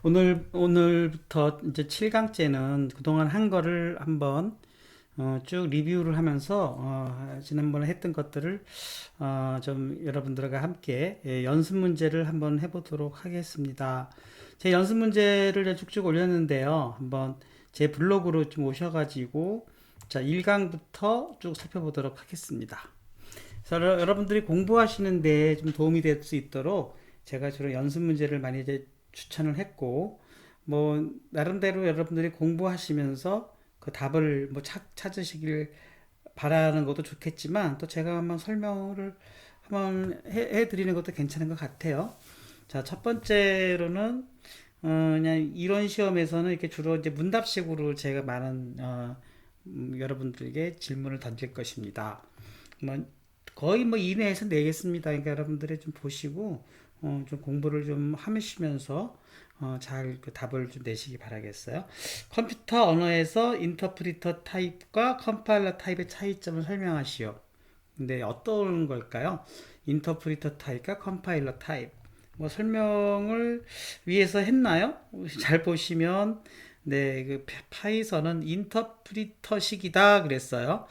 오늘부터 이제 7강째는 그동안 한 거를 한번 쭉 리뷰를 하면서 지난번에 했던 것들을 좀 여러분들과 함께 연습 문제를 한번 해보도록 하겠습니다. 제 연습 문제를 쭉쭉 올렸는데요. 한번 제 블로그로 좀 오셔가지고 자 1강부터 쭉 살펴보도록 하겠습니다. 그래서 여러분들이 공부하시는데 좀 도움이 될 수 있도록 제가 주로 연습 문제를 많이 이제 추천을 했고, 뭐 나름대로 여러분들이 공부하시면서 그 답을 뭐 찾으시길 바라는 것도 좋겠지만, 또 제가 한번 설명을 한번 해드리는 것도 괜찮은 것 같아요. 자, 첫 번째로는 그냥 이론 시험에서는 이렇게 주로 이제 문답식으로 제가 많은 여러분들에게 질문을 던질 것입니다. 뭐 거의 뭐 이내에서 내겠습니다. 그러니까 여러분들이 좀 보시고 좀 공부를 좀 하시면서 잘그 답을 좀 내시기 바라겠어요. 컴퓨터 언어에서 인터프리터 타입과 컴파일러 타입의 차이점을 설명하시오. 근데 어떤 걸까요? 인터프리터 타입과 컴파일러 타입. 뭐 설명을 위해서 했나요? 잘 보시면 네, 그 파이썬은 인터프리터식이다 그랬어요.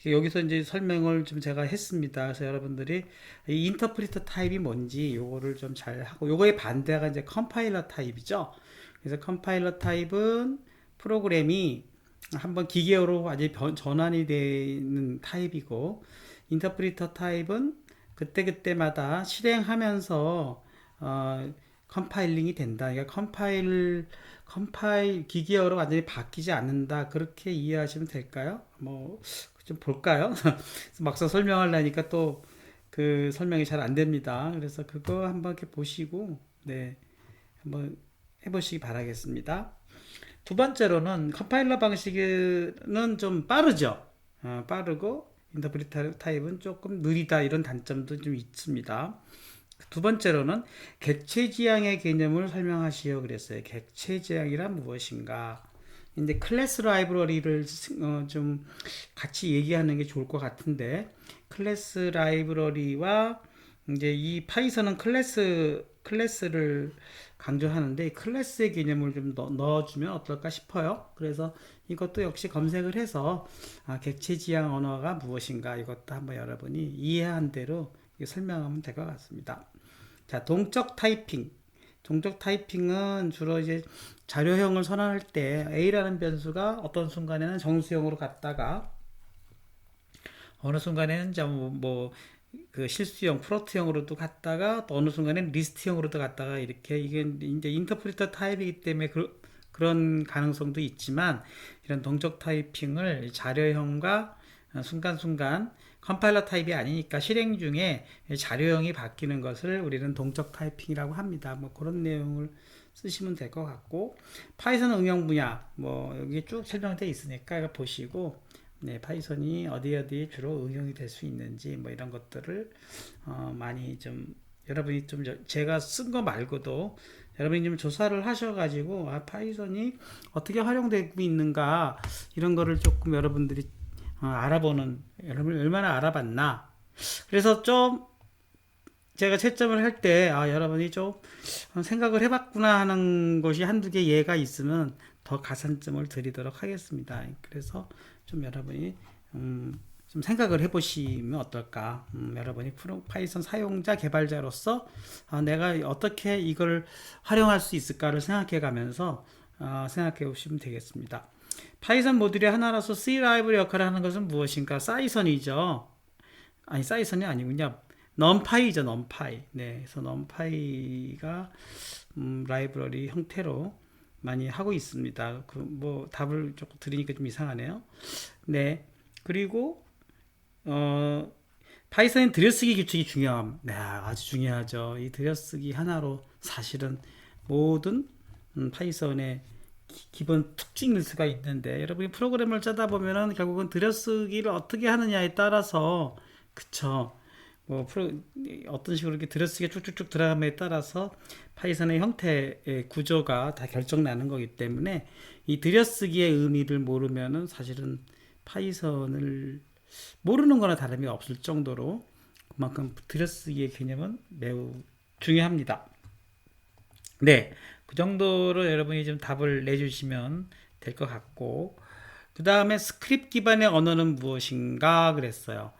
여기서 이제 설명을 좀 제가 했습니다. 그래서 여러분들이 이 인터프리터 타입이 뭔지 요거를 좀 잘 하고, 요거의 반대가 이제 컴파일러 타입이죠. 그래서 컴파일러 타입은 프로그램이 한번 기계어로 아주 전환이 되는 타입이고, 인터프리터 타입은 그때그때마다 실행하면서 컴파일링이 된다. 그러니까 컴파일 기계어로 완전히 바뀌지 않는다. 그렇게 이해하시면 될까요? 뭐 좀 볼까요? 막상 설명하려니까 또 그 설명이 잘 안 됩니다. 그래서 그거 한번 이렇게 보시고 네, 한번 해보시기 바라겠습니다. 두 번째로는 컴파일러 방식은 좀 빠르죠. 빠르고 인터프리터 타입은 조금 느리다, 이런 단점도 좀 있습니다. 두 번째로는 객체 지향의 개념을 설명하시오 그랬어요. 객체 지향이란 무엇인가? 이제 클래스 라이브러리를 좀 같이 얘기하는 게 좋을 것 같은데, 클래스 라이브러리와 이제 이 파이썬은 클래스를 강조하는데, 클래스의 개념을 좀 넣어주면 어떨까 싶어요. 그래서 이것도 역시 검색을 해서 객체 지향 언어가 무엇인가, 이것도 한번 여러분이 이해한 대로 설명하면 될 것 같습니다. 자, 동적 타이핑. 동적 타이핑은 주로 이제 자료형을 선언할 때 A라는 변수가 어떤 순간에는 정수형으로 갔다가 어느 순간에는 그 실수형, 프로트형으로도 갔다가 또 어느 순간에는 리스트형으로도 갔다가, 이렇게 이게 이제 인터프리터 타입이기 때문에 그런 가능성도 있지만, 이런 동적 타이핑을 자료형과 순간순간 컴파일러 타입이 아니니까 실행 중에 자료형이 바뀌는 것을 우리는 동적 타이핑이라고 합니다. 뭐 그런 내용을 쓰시면 될 것 같고, 파이썬 응용 분야 뭐 여기 쭉 설명되어 있으니까 이거 보시고, 네, 파이썬이 어디 주로 응용이 될 수 있는지 뭐 이런 것들을 많이 좀 여러분이 좀 제가 쓴 거 말고도 여러분이 좀 조사를 하셔가지고 파이썬이 어떻게 활용되고 있는가, 이런 거를 조금 여러분들이 알아보는, 여러분이 얼마나 알아봤나. 그래서 좀 제가 채점을 할 때 여러분이 좀 생각을 해봤구나 하는 것이 한두 개 예가 있으면 더 가산점을 드리도록 하겠습니다. 그래서 좀 여러분이 좀 생각을 해보시면 어떨까. 여러분이 파이썬 사용자 개발자로서 내가 어떻게 이걸 활용할 수 있을까를 생각해 가면서 생각해 보시면 되겠습니다. 파이썬 모듈의 하나로서 C 라이브러리 역할을 하는 것은 무엇인가? 사이선이죠. 아니, 사이선이 아니군요. 넘파이죠, 넘파이. 네, 그래서 넘파이가 라이브러리 형태로 많이 하고 있습니다. 그 뭐 답을 조금 드리니까 좀 이상하네요. 네, 그리고 파이썬의 들여쓰기 규칙이 중요함. 네, 아주 중요하죠. 이 들여쓰기 하나로 사실은 모든 파이썬의 기본 특징일 수가 있는데, 여러분이 프로그램을 짜다 보면은 결국은 들여쓰기를 어떻게 하느냐에 따라서, 그쵸, 뭐 어떤 식으로 이렇게 들여쓰기가 쭉쭉쭉 들어감에 따라서 파이썬의 형태의 구조가 다 결정나는 거기 때문에, 이 들여쓰기의 의미를 모르면은 사실은 파이썬을 모르는 거나 다름이 없을 정도로 그만큼 들여쓰기의 개념은 매우 중요합니다. 네. 그 정도로 여러분이 좀 답을 내주시면 될 것 같고, 그 다음에 스크립트 기반의 언어는 무엇인가 그랬어요.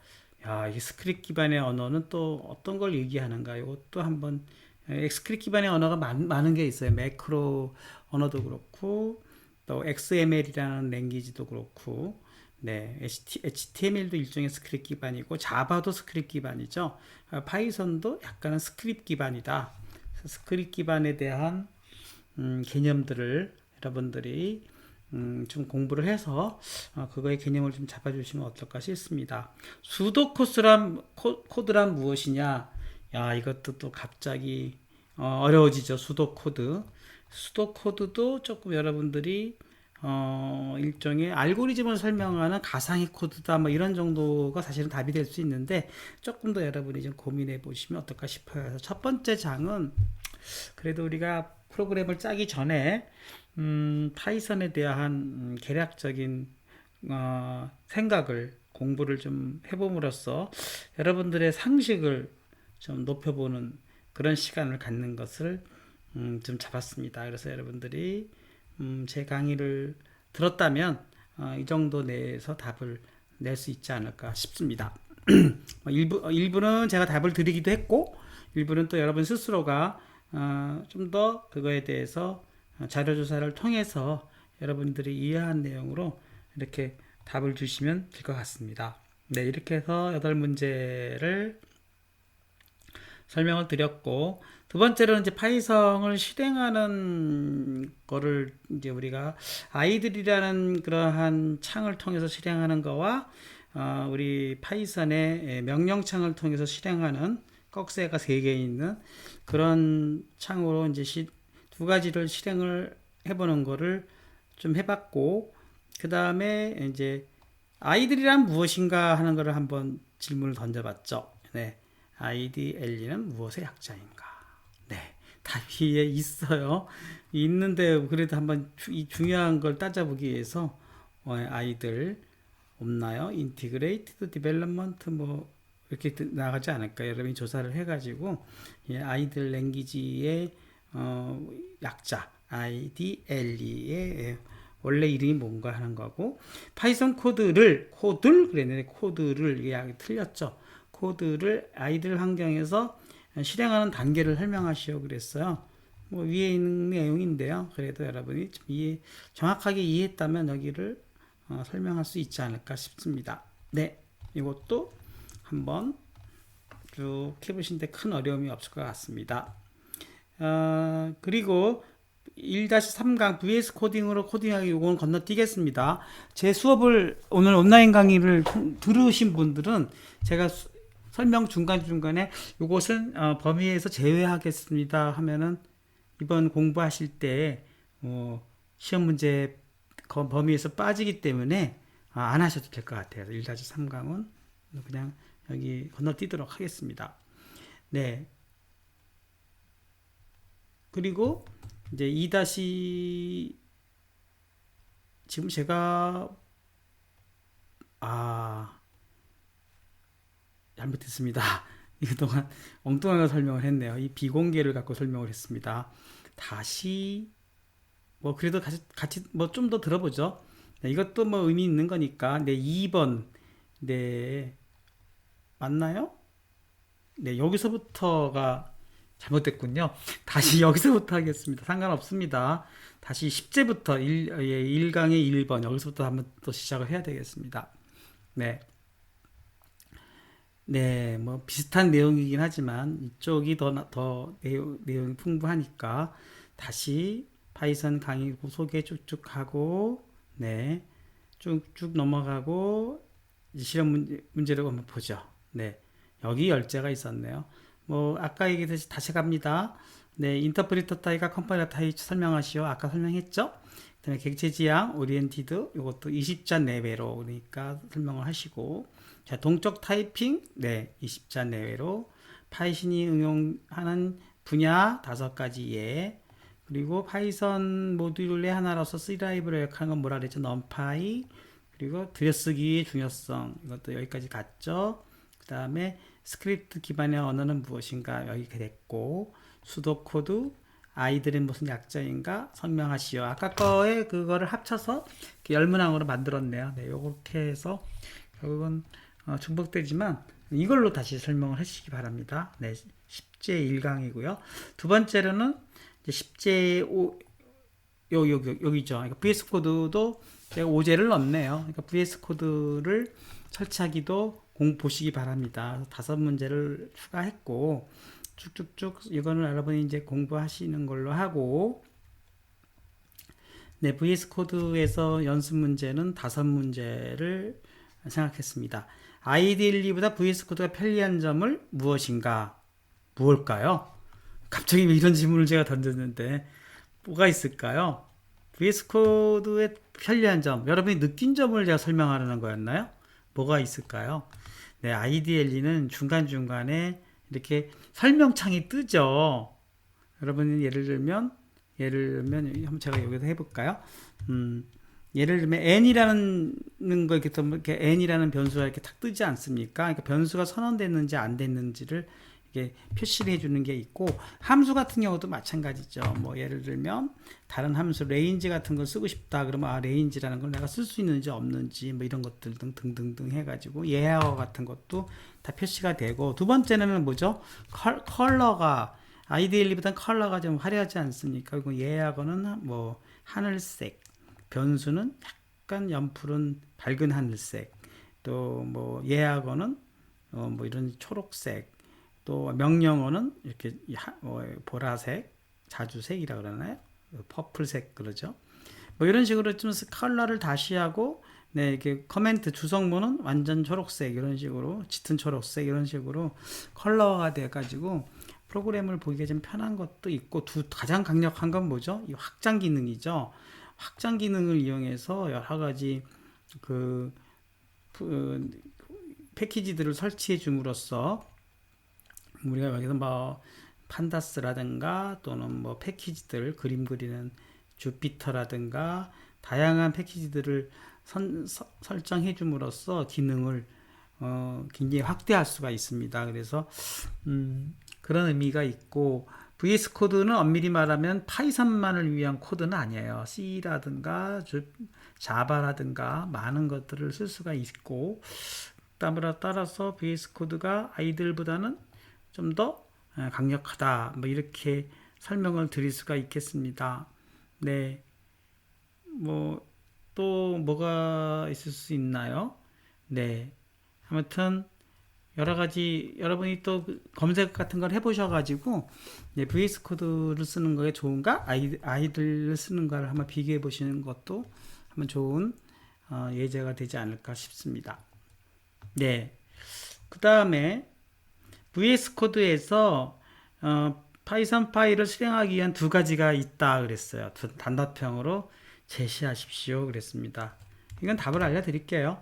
야, 이 스크립트 기반의 언어는 또 어떤 걸 얘기하는가? 이것도 한번 스크립트 기반의 언어가 많은 게 있어요. 매크로 언어도 그렇고 또 XML이라는 랭귀지도 그렇고, 네, HTML도 일종의 스크립트 기반이고 자바도 스크립트 기반이죠. 파이썬도 약간은 스크립트 기반이다. 스크립트 기반에 대한 개념들을 여러분들이 좀 공부를 해서 그거의 개념을 좀 잡아주시면 어떨까 싶습니다. 수도 코드란 무엇이냐? 야, 이것도 또 갑자기 어려워지죠. 수도 코드. 수도 코드도 조금 여러분들이 일종의 알고리즘을 설명하는 가상의 코드다 뭐 이런 정도가 사실은 답이 될 수 있는데, 조금 더 여러분이 좀 고민해 보시면 어떨까 싶어요. 그래서 첫 번째 장은 그래도 우리가 프로그램을 짜기 전에 파이썬에 대한 개략적인 생각을 공부를 좀 해봄으로써 여러분들의 상식을 좀 높여보는 그런 시간을 갖는 것을 좀 잡았습니다. 그래서 여러분들이 제 강의를 들었다면 이 정도 내에서 답을 낼 수 있지 않을까 싶습니다. 일부는 제가 답을 드리기도 했고, 일부는 또 여러분 스스로가 좀 더 그거에 대해서 자료조사를 통해서 여러분들이 이해한 내용으로 이렇게 답을 주시면 될 것 같습니다. 네, 이렇게 해서 8문제를 설명을 드렸고, 두 번째로는 이제 파이썬을 실행하는 거를 이제 우리가 아이들이라는 그러한 창을 통해서 실행하는 거와 우리 파이썬의 명령창을 통해서 실행하는 꺽쇠가 3개 있는 그런 창으로 이제 두 가지를 실행을 해보는 거를 좀 해봤고, 그 다음에 이제 아이들이란 무엇인가 하는 거를 한번 질문을 던져봤죠. 네. IDLE는 무엇의 약자인가? 네. 답이 있어요. 있는데 그래도 한번 이 중요한 걸 따져보기 위해서 아이들 없나요? 인티그레이티드 디벨롭먼트 뭐 이렇게 나가지 않을까요? 여러분이 조사를 해가지고 아이들 랭귀지의 약자 IDLE의 원래 이름이 뭔가 하는 거고, 파이썬 코드를 그랬는데 코드를 이게 틀렸죠. 코드를 아이들 환경에서 실행하는 단계를 설명하시오 그랬어요. 뭐 위에 있는 내용인데요. 그래도 여러분이 좀 정확하게 이해했다면 여기를 설명할 수 있지 않을까 싶습니다. 네, 이것도 한번 쭉 해보시는데 큰 어려움이 없을 것 같습니다. 그리고 1-3강 VS 코딩으로 코딩하기, 요거는 건너뛰겠습니다. 제 수업을 오늘 온라인 강의를 들으신 분들은 제가 설명 중간중간에 요것은 범위에서 제외하겠습니다 하면은 이번 공부하실 때 시험 문제 범위에서 빠지기 때문에 안 하셔도 될 것 같아요. 1-3강은 그냥 여기 건너뛰도록 하겠습니다. 네. 그리고 이제 2- 지금 제가 잘못했습니다. 이동안 엉뚱하게 설명을 했네요. 이 비공개를 갖고 설명을 했습니다. 다시 뭐 그래도 같이 뭐 좀 더 들어보죠. 네, 이것도 뭐 의미 있는 거니까. 네, 2번. 네, 맞나요? 네, 여기서부터가 잘못됐군요. 다시 여기서부터 하겠습니다. 상관없습니다. 다시 10제부터 1강의 1번 여기서부터 한번 또 시작을 해야 되겠습니다. 네. 네, 뭐 비슷한 내용이긴 하지만 이쪽이 더 내용이 풍부하니까 다시 파이썬 강의 소개 쭉쭉 하고, 네, 쭉쭉 넘어가고 실험 문제를 한번 보죠. 네, 여기 열쇠가 있었네요. 뭐 아까 얘기했듯이 다시 갑니다. 네, 인터프리터 타입과 컴파일러 타입 설명하시오. 아까 설명했죠. 그다음에 객체 지향, 오리엔티드 이것도 20자 내외로 그러니까 설명을 하시고, 자, 동적 타이핑, 네, 20자 내외로 파이썬이 응용하는 분야 5가지에, 그리고 파이썬 모듈의 하나로서 C 라이브를 역하는 건 뭐라 그랬죠? 넘파이, 그리고 들여쓰기의 중요성, 이것도 여기까지 갔죠. 그 다음에 스크립트 기반의 언어는 무엇인가 여기 됐고, 수도 코드, 아이들은 무슨 약자인가 설명하시오. 아까 거에 그거를 합쳐서 열문항으로 만들었네요. 네, 요렇게 해서 결국은 중복되지만 이걸로 다시 설명을 해주시기 바랍니다. 네, 10제 1강이고요. 두 번째로는 이제 10제 5, 여기죠. 그러니까 VS 코드도 제가 5제를 넣었네요. 그러니까 VS 코드를 설치하기도 보시기 바랍니다. 5문제를 추가했고, 쭉쭉쭉 이거는 여러분이 이제 공부하시는 걸로 하고, 네, VS 코드에서 연습 문제는 5문제를 생각했습니다. 아이디얼리보다 VS 코드가 편리한 점을 무엇인가? 무엇일까요? 갑자기 이런 질문을 제가 던졌는데 뭐가 있을까요? VS 코드의 편리한 점, 여러분이 느낀 점을 제가 설명하려는 거였나요? 뭐가 있을까요? 네, IDLE는 중간중간에 이렇게 설명창이 뜨죠. 여러분이 예를 들면 한번 제가 여기서 해볼까요? 예를 들면 n이라는 거 이렇게 n이라는 변수가 이렇게 탁 뜨지 않습니까? 그러니까 변수가 선언됐는지 안 됐는지를 이게 표시를 해주는 게 있고, 함수 같은 경우도 마찬가지죠. 뭐 예를 들면 다른 함수 레인지 같은 걸 쓰고 싶다 그러면 레인지라는 걸 내가 쓸 수 있는지 없는지 뭐 이런 것들 등등등 해가지고 예하어 같은 것도 다 표시가 되고, 두 번째는 뭐죠? 컬러가 아이디얼리보다는 컬러가 좀 화려하지 않습니까? 그리고 예하어는 뭐 하늘색, 변수는 약간 연푸른 밝은 하늘색, 또 뭐 예하어는 뭐 이런 초록색, 또 명령어는 이렇게 보라색, 자주색이라 그러나요? 퍼플색 그러죠. 뭐 이런 식으로 좀 컬러를 다시 하고, 네, 이렇게 커멘트 주성문은 완전 초록색 이런 식으로 짙은 초록색 이런 식으로 컬러가 돼 가지고 프로그램을 보기가 좀 편한 것도 있고, 가장 강력한 건 뭐죠? 이 확장 기능이죠. 확장 기능을 이용해서 여러 가지 그 패키지들을 설치해 줌으로써 우리가 여기서 뭐 판다스라든가 또는 뭐 패키지들 그림 그리는 주피터라든가 다양한 패키지들을 설정해 줌으로써 기능을 굉장히 확대할 수가 있습니다. 그래서 그런 의미가 있고, VS 코드는 엄밀히 말하면 파이썬만을 위한 코드는 아니에요. C라든가 자바라든가 많은 것들을 쓸 수가 있고, 따라서 VS 코드가 아이들보다는 좀 더 강력하다, 뭐 이렇게 설명을 드릴 수가 있겠습니다. 네, 뭐 또 뭐가 있을 수 있나요? 네, 아무튼 여러 가지 여러분이 또 검색 같은 걸 해보셔가지고 VS 코드를 쓰는 거에 좋은가, 아이들을 쓰는 거를 한번 비교해 보시는 것도 한번 좋은 예제가 되지 않을까 싶습니다. 네, 그 다음에 VS 코드에서 파이썬 파일을 실행하기 위한 두 가지가 있다 그랬어요. 단답형으로 제시하십시오 그랬습니다. 이건 답을 알려드릴게요.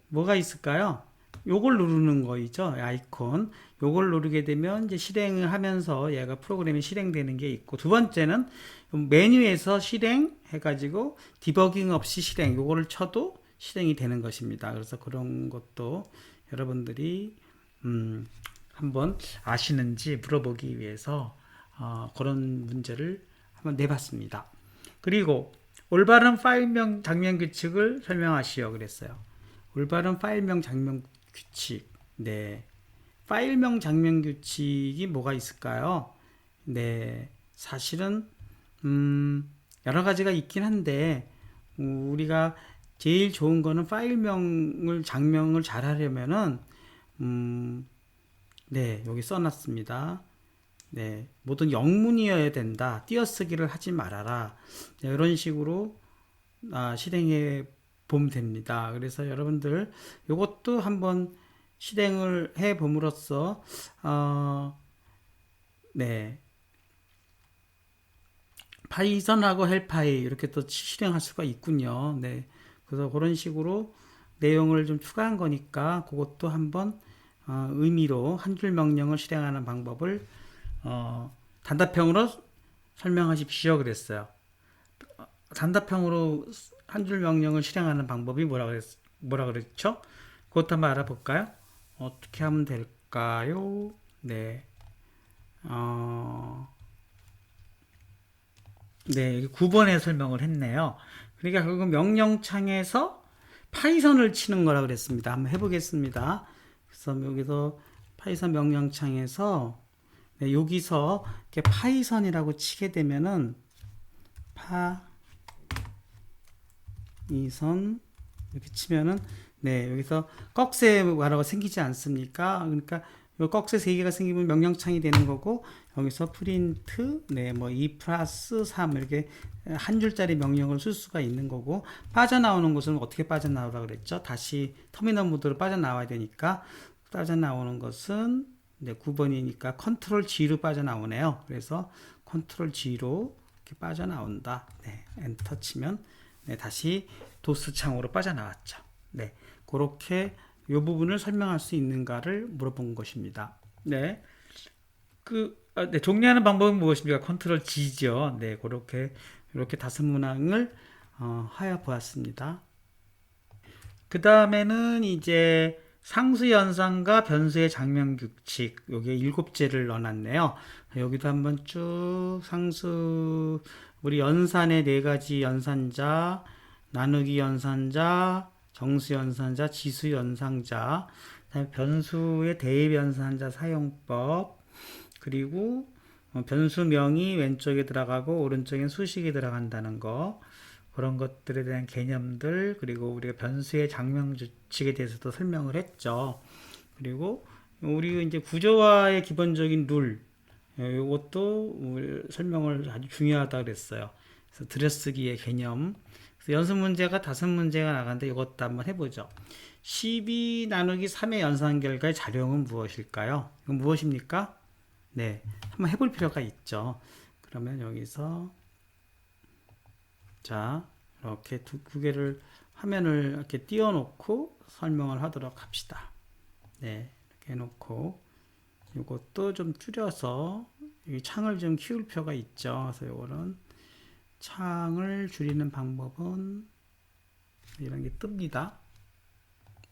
뭐가 있을까요? 요걸 누르는 거이죠. 아이콘. 요걸 누르게 되면 이제 실행을 하면서 얘가 프로그램이 실행되는 게 있고, 두 번째는 메뉴에서 실행 해가지고 디버깅 없이 실행, 요거를 쳐도 실행이 되는 것입니다. 그래서 그런 것도 여러분들이 한번 아시는지 물어보기 위해서 그런 문제를 한번 내봤습니다. 그리고 올바른 파일명 장면 규칙을 설명하시오 그랬어요. 올바른 파일명 장면 규칙. 네. 파일명 장면 규칙이 뭐가 있을까요? 네. 사실은 여러 가지가 있긴 한데 우리가 제일 좋은 거는 파일명을 장명을 잘 하려면은 네, 여기 써놨습니다. 네, 모든 영문이어야 된다. 띄어쓰기를 하지 말아라. 네, 이런 식으로 실행해 보면 됩니다. 그래서 여러분들 이것도 한번 실행을 해 봄으로써 네, 파이썬하고 헬파이 이렇게 또 실행할 수가 있군요. 네, 그래서 그런 식으로 내용을 좀 추가한 거니까 그것도 한번 의미로 한 줄 명령을 실행하는 방법을 단답형으로 설명하십시오 그랬어요. 단답형으로 한 줄 명령을 실행하는 방법이 뭐라 그랬죠? 그것도 한번 알아볼까요? 어떻게 하면 될까요? 네. 네, 여기 9번에 설명을 했네요. 그러니까 결국 명령창에서 파이썬을 치는 거라 그랬습니다. 한번 해보겠습니다. 그래서 여기서 파이썬 명령창에서 네, 여기서 이렇게 파이썬이라고 치게 되면은 파이썬 이렇게 치면은 네, 여기서 꺽쇠가라고 생기지 않습니까? 그러니까 요 꺽쇠 3개가 생기면 명령창이 되는 거고, 여기서 프린트, 네, 뭐 2 플러스 3 이렇게 한 줄짜리 명령을 쓸 수가 있는 거고, 빠져나오는 것은 어떻게 빠져나오라 그랬죠? 다시 터미널 모드로 빠져나와야 되니까, 빠져나오는 것은 네, 9번이니까 컨트롤 G로 빠져나오네요. 그래서 컨트롤 G로 이렇게 빠져나온다. 네, 엔터 치면 네, 다시 도스 창으로 빠져나왔죠. 네, 그렇게 이 부분을 설명할 수 있는가를 물어본 것입니다. 네, 네, 정리하는 방법은 무엇입니까? 컨트롤 G죠. 네, 그렇게 이렇게 다섯 문항을 하여 보았습니다. 그 다음에는 이제 상수 연산과 변수의 장면 규칙, 여기에 7제를 넣어놨네요. 여기도 한번 쭉 상수, 우리 연산의 4가지 연산자, 나누기 연산자, 정수 연산자, 지수 연산자, 그다음에 변수의 대입 연산자 사용법, 그리고 변수명이 왼쪽에 들어가고 오른쪽엔 수식이 들어간다는 거, 그런 것들에 대한 개념들, 그리고 우리가 변수의 장명 규칙에 대해서도 설명을 했죠. 그리고 우리 이제 구조화의 기본적인 룰, 이것도 설명을 아주 중요하다 그랬어요. 그래서 들여쓰기의 개념. 그래서 연습 문제가 5문제가 나갔는데 이것도 한번 해보죠. 12 나누기 3의 연산 결과의 자료형은 무엇일까요? 이건 무엇입니까? 네, 한번 해볼 필요가 있죠. 그러면 여기서 자, 이렇게 두 개를 화면을 이렇게 띄워놓고 설명을 하도록 합시다. 네, 이렇게 해놓고 이것도 좀 줄여서 이 창을 좀 키울 필요가 있죠. 그래서 이거는 창을 줄이는 방법은 이런 게 뜹니다.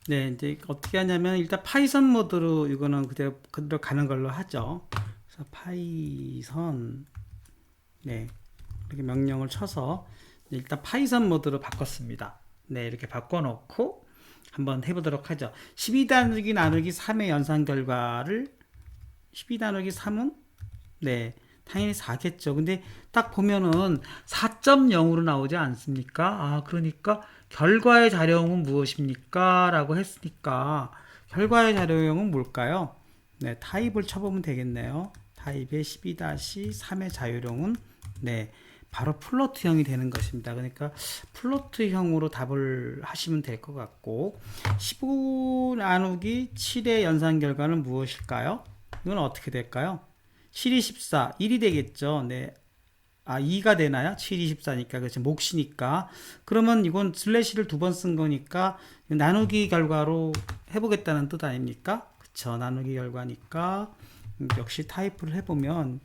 네, 이제 어떻게 하냐면 일단 파이썬 모드로 이거는 그대로 가는 걸로 하죠. 그래서 파이썬 네, 이렇게 명령을 쳐서 일단 파이썬 모드로 바꿨습니다. 네, 이렇게 바꿔놓고 한번 해보도록 하죠. 12 나누기 3의 연산 결과를 12 나누기 3은 네, 당연히 4겠죠. 근데 딱 보면은 4.0으로 나오지 않습니까? 아, 그러니까 결과의 자료형은 무엇입니까? 라고 했으니까 결과의 자료형은 뭘까요? 네, 타입을 쳐보면 되겠네요. 타입의 12-3의 자료형은 네, 바로 플로트형이 되는 것입니다. 그러니까 플로트형으로 답을 하시면 될 것 같고, 15 나누기 7의 연산 결과는 무엇일까요? 이건 어떻게 될까요? 7이 14, 1이 되겠죠. 네. 아, 2가 되나요? 7이 14니까, 그렇죠. 몫이니까. 그러면 이건 슬래시를 2번 쓴 거니까, 나누기 결과로 해보겠다는 뜻 아닙니까? 그쵸. 나누기 결과니까, 역시 타입을 해보면,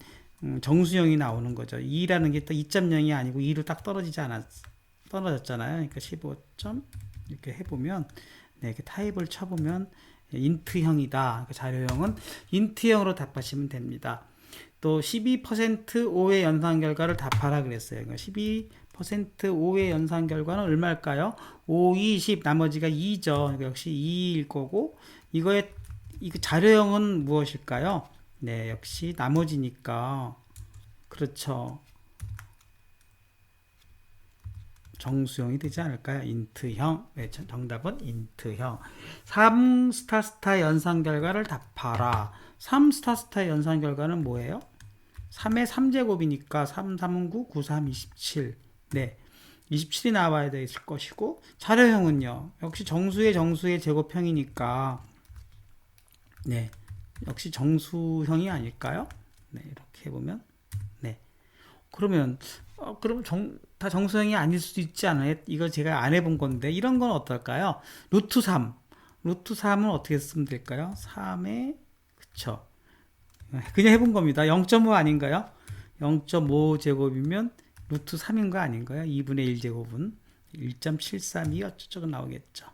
정수형이 나오는 거죠. 2라는 게 또 2.0이 아니고 2로 딱 떨어졌잖아요. 그러니까 15점, 이렇게 해보면, 네, 이렇게 타입을 쳐보면, 인트형이다. 그 자료형은 인트형으로 답하시면 됩니다. 또 12% 5의 연산 결과를 답하라 그랬어요. 그러니까 12% 5의 연산 결과는 얼마일까요? 5, 20, 나머지가 2죠. 그러니까 역시 2일 거고, 이거 자료형은 무엇일까요? 네, 역시 나머지니까. 그렇죠. 정수형이 되지 않을까요? 인트형. 네, 정답은 인트형. 3 스타 연산 결과를 답하라. 3 스타 연산 결과는 뭐예요? 3의 3제곱이니까 3, 3은 9, 9, 3, 27. 네. 27이 나와야 될 것이고, 자료형은요. 역시 정수의 제곱형이니까, 네. 역시 정수형이 아닐까요? 네. 이렇게 해보면, 네. 그러면, 그럼 다 정수형이 아닐 수도 있지 않아요? 이거 제가 안 해본 건데, 이런 건 어떨까요? 루트 3. 루트 3은 어떻게 쓰면 될까요? 3에, 그쵸. 그냥 해본 겁니다. 0.5 아닌가요? 0.5 제곱이면 루트 3인 거 아닌가요? 2분의 1 제곱은 1.732 어쩌고 나오겠죠.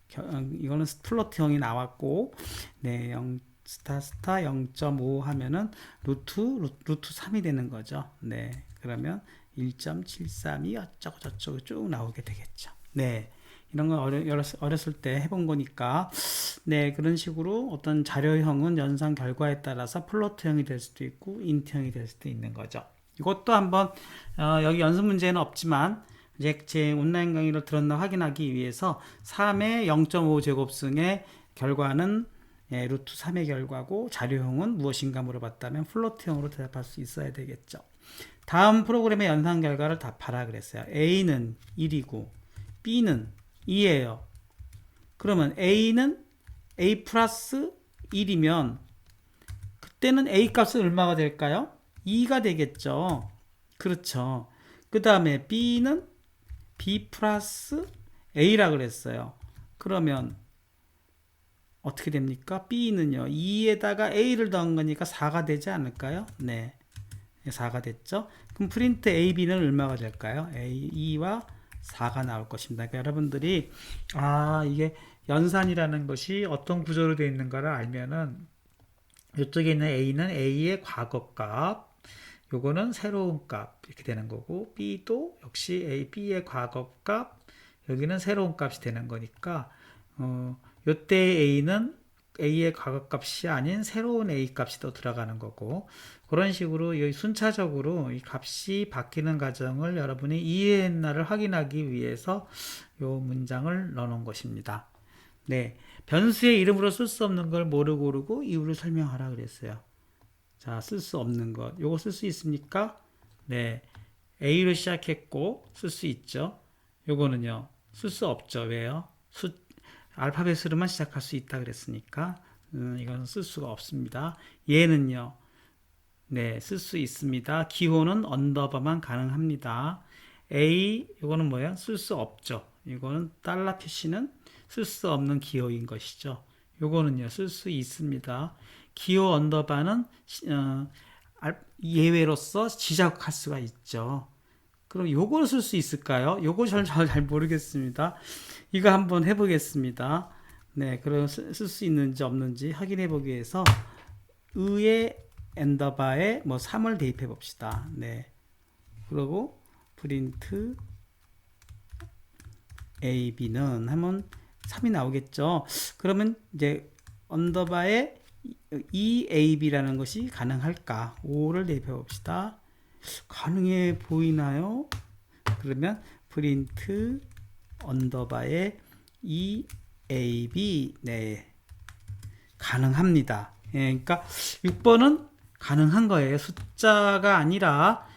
이거는 플로트형이 나왔고, 네, 0 스타 0.5 하면은 루트 3이 되는 거죠. 네, 그러면 1.732 어쩌고 저쩌고 쭉 나오게 되겠죠. 네. 이런 거 어렸을 때 해본 거니까, 네, 그런 식으로 어떤 자료형은 연산 결과에 따라서 플로트형이 될 수도 있고, 인트형이 될 수도 있는 거죠. 이것도 한번, 여기 연습 문제는 없지만, 이제 제 온라인 강의를 들었나 확인하기 위해서 3의 0.5 제곱승의 결과는 루트 3의 결과고, 자료형은 무엇인가 물어봤다면 플로트형으로 대답할 수 있어야 되겠죠. 다음 프로그램의 연산 결과를 답하라 그랬어요. A는 1이고, B는 2예요. 그러면 A는 A 플러스 1이면 그때는 A 값은 얼마가 될까요? 2가 되겠죠. 그렇죠. 그 다음에 B는 B 플러스 A라 그랬어요. 그러면 어떻게 됩니까? B는요. 2에다가 A를 더한 거니까 4가 되지 않을까요? 네. 4가 됐죠. 그럼 프린트 A, B는 얼마가 될까요? A, 2와 4가 나올 것입니다. 그러니까 여러분들이 이게 연산이라는 것이 어떤 구조로 되어 있는가를 알면은 이쪽에 있는 A는 A의 과거값, 요거는 새로운 값 이렇게 되는 거고, B도 역시 A, B의 과거값, 여기는 새로운 값이 되는 거니까 요때 A는 A의 과거값이 아닌 새로운 A 값이 또 들어가는 거고, 그런 식으로 여기 순차적으로 이 값이 바뀌는 과정을 여러분이 이해했나를 확인하기 위해서 요 문장을 넣어놓은 것입니다. 네, 변수의 이름으로 쓸 수 없는 걸 뭐를 고르고 이유를 설명하라 그랬어요. 자, 쓸 수 없는 것, 요거 쓸 수 있습니까? 네, A로 시작했고 쓸 수 있죠. 요거는요, 쓸 수 없죠. 왜요? 알파벳으로만 시작할 수 있다 그랬으니까 이건 쓸 수가 없습니다. 얘는요, 네, 쓸 수 있습니다. 기호는 언더바만 가능합니다. A, 이거는 뭐예요? 쓸 수 없죠. 이거는 달러 표시는 쓸 수 없는 기호인 것이죠. 요거는요, 쓸 수 있습니다. 기호 언더바는 예외로서 지적할 수가 있죠. 그럼 요걸 쓸 수 있을까요? 요거 잘 모르겠습니다. 이거 한번 해보겠습니다. 네, 그럼 쓸 수 있는지 없는지 확인해 보기 위해서 의의 엔더바에 뭐 3을 대입해 봅시다. 네, 그리고 프린트 A, B는 하면 3이 나오겠죠. 그러면 이제 언더바에 EAB라는 것이 가능할까? 5를 대입해 봅시다. 가능해 보이나요? 그러면 프린트 언더바에 EAB, 네, 가능합니다. 예, 그러니까 6번은 가능한 거예요. 숫자가 아니라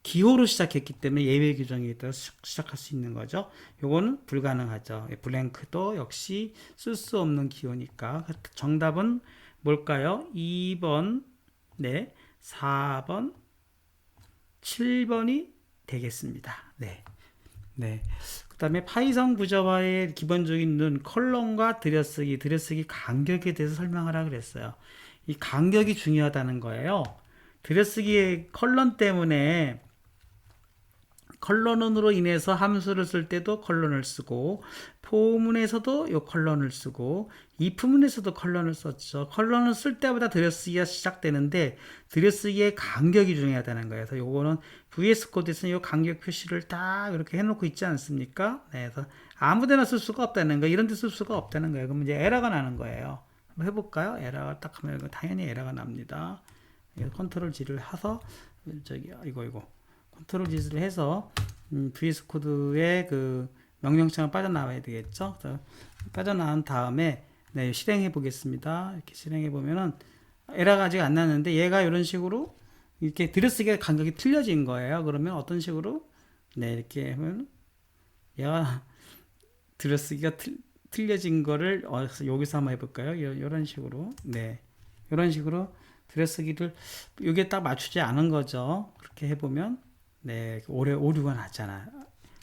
기호로 시작했기 때문에 예외 규정에 따라 시작할 수 있는 거죠. 요거는 불가능하죠. 블랭크도 역시 쓸 수 없는 기호니까 정답은 뭘까요? 2번, 네, 4번, 7번이 되겠습니다. 네. 네. 그 다음에 파이썬 구조화의 기본적인 눈, 컬럼과 들여쓰기 간격에 대해서 설명하라 그랬어요. 이 간격이 중요하다는 거예요. 들여쓰기의 컬럼 때문에 컬러눈으로 인해서 함수를 쓸 때도 컬런을 쓰고, 포문에서도 요 컬런을 쓰고, if문에서도 컬런을 썼죠. 컬런을 쓸 때보다 들여쓰기가 시작되는데 들여쓰기의 간격이 중요하다는 거예요. 그래서 요거는 VS 코드에서는 요 간격 표시를 딱 이렇게 해놓고 있지 않습니까? 네, 그래서 아무데나 쓸 수가 없다는 거예요. 이런 데 쓸 수가 없다는 거예요. 그러면 이제 에러가 나는 거예요. 한번 해볼까요? 에러가 딱 하면 당연히 에러가 납니다. 컨트롤 G를 해서 이거 컨트롤 G를 해서 VS 코드의 그 명령창을 빠져나와야 되겠죠. 빠져나온 다음에 네, 실행해 보겠습니다. 이렇게 실행해 보면은 에러가 아직 안 났는데 얘가 이런 식으로 이렇게 들여쓰기의 간격이 틀려진 거예요. 그러면 어떤 식으로 네, 이렇게 하면 얘가 들여쓰기가 틀려진 거를 여기서 한번 해볼까요? 이런 식으로 네, 이런 식으로 들여쓰기를 이게 딱 맞추지 않은 거죠. 그렇게 해보면 네, 오류가 났잖아.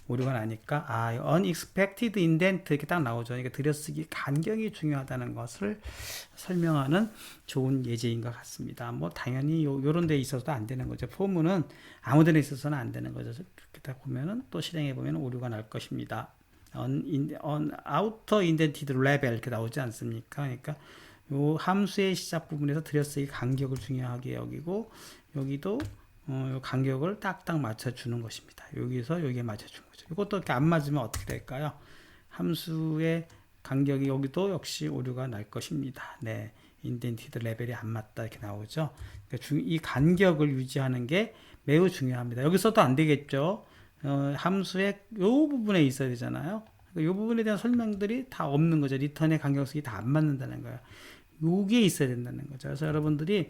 오류가 나니까 unexpected indent 이렇게 딱 나오죠. 그러니까 들여쓰기 간격이 중요하다는 것을 설명하는 좋은 예제인 것 같습니다. 뭐 당연히 요런 데 있어서도 안 되는 거죠. 포문은 아무 데나 있어서는 안 되는 거죠. 그렇게 딱 보면은 또 실행해 보면 오류가 날 것입니다. outer indented level 이렇게 나오지 않습니까? 그러니까 요 함수의 시작 부분에서 들여쓰기 간격을 중요하게 여기고 여기도 요 간격을 딱딱 맞춰주는 것입니다. 여기서 여기에 맞춰주는 거죠. 이것도 이렇게 안 맞으면 어떻게 될까요? 함수의 간격이 여기도 역시 오류가 날 것입니다. 네, 인덴티드 레벨이 안 맞다 이렇게 나오죠. 그러니까 이 간격을 유지하는 게 매우 중요합니다. 여기서도 안 되겠죠. 함수의 요 부분에 있어야 되잖아요. 이 부분에 대한 설명들이 다 없는 거죠. 리턴의 간격수기 다 안 맞는다는 거예요. 요게 있어야 된다는 거죠. 그래서 여러분들이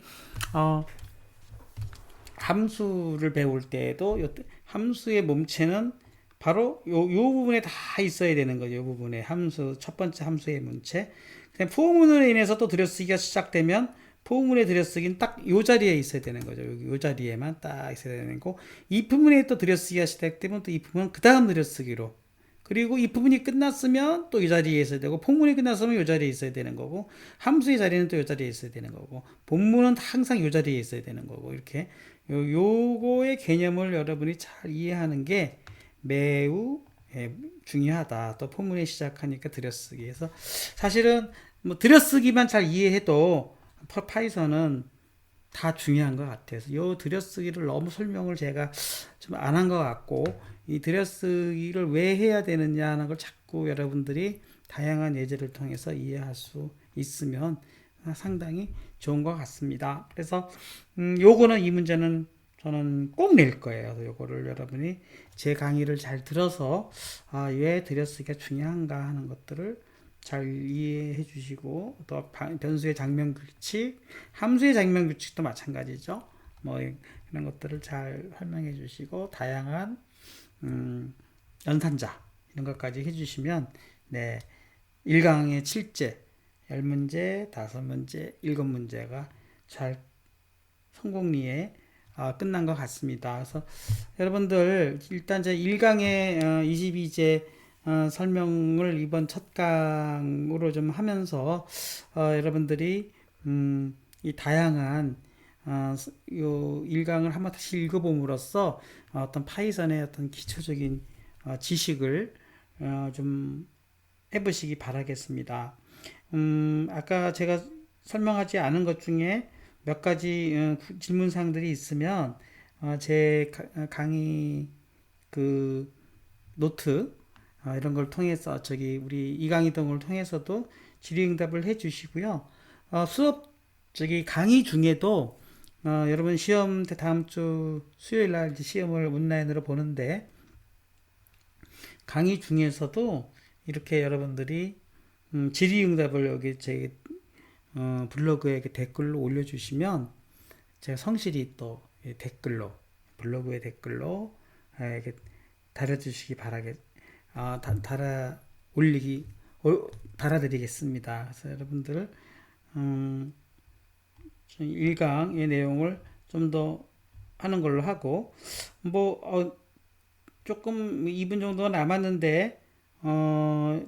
함수를 배울 때에도 함수의 몸체는 바로 요 부분에 다 있어야 되는 거죠. 요 부분에 함수, 첫 번째 함수의 문체. 그냥 포문으로 인해서 또 들여쓰기가 시작되면 포문의 들여쓰기는 딱 요 자리에 있어야 되는 거죠. 여기 요 자리에만 딱 있어야 되는 거고, 이 부분에 또 들여쓰기가 시작되면 또 이 부분은 그 다음 들여쓰기로, 그리고 이 부분이 끝났으면 또 이 자리에 있어야 되고, 포문이 끝났으면 이 자리에 있어야 되는 거고, 함수의 자리는 또 이 자리에 있어야 되는 거고, 본문은 항상 이 자리에 있어야 되는 거고, 이렇게 요거의 개념을 여러분이 잘 이해하는 게 매우 중요하다. 또 포문에 시작하니까 들여쓰기에서 사실은 뭐 들여쓰기만 잘 이해해도 파이썬은 다 중요한 것 같아요. 요 들여쓰기를 너무 설명을 제가 좀 안 한 것 같고, 이 들여쓰기를 왜 해야 되느냐 하는 걸 자꾸 여러분들이 다양한 예제를 통해서 이해할 수 있으면 상당히 좋은 것 같습니다. 그래서 요거는 이 문제는 저는 꼭 낼 거예요. 요거를 여러분이 제 강의를 잘 들어서 왜 들여쓰기가 중요한가 하는 것들을 잘 이해해 주시고, 또 변수의 장면 규칙, 함수의 장면 규칙도 마찬가지죠. 뭐 이런 것들을 잘 설명해 주시고, 다양한 연산자 이런 것까지 해 주시면, 네, 1강의 7제 10문제, 5문제, 7문제가 잘 성공리에 끝난 것 같습니다. 그래서 여러분들 일단 제 1강의 22제 설명을 이번 첫 강으로 좀 하면서 여러분들이 이 다양한 요 1강을 한번 다시 읽어봄으로써 어떤 파이썬의 어떤 기초적인 지식을 좀 해보시기 바라겠습니다. 아까 제가 설명하지 않은 것 중에 몇 가지 질문사항들이 있으면 제 강의 그 노트 이런 걸 통해서 우리 이강의 등을 통해서도 질의응답을 해주시고요. 수업 강의 중에도 여러분 시험 때 다음 주 수요일 날 시험을 온라인으로 보는데, 강의 중에서도 이렇게 여러분들이 질의응답을 여기 제 블로그에 댓글로 올려주시면 제가 성실히 또 댓글로, 블로그에 댓글로 이렇게 달아주시기 달아드리겠습니다. 그래서 여러분들 1강의 내용을 좀 더 하는 걸로 하고, 뭐 조금 2분 정도가 남았는데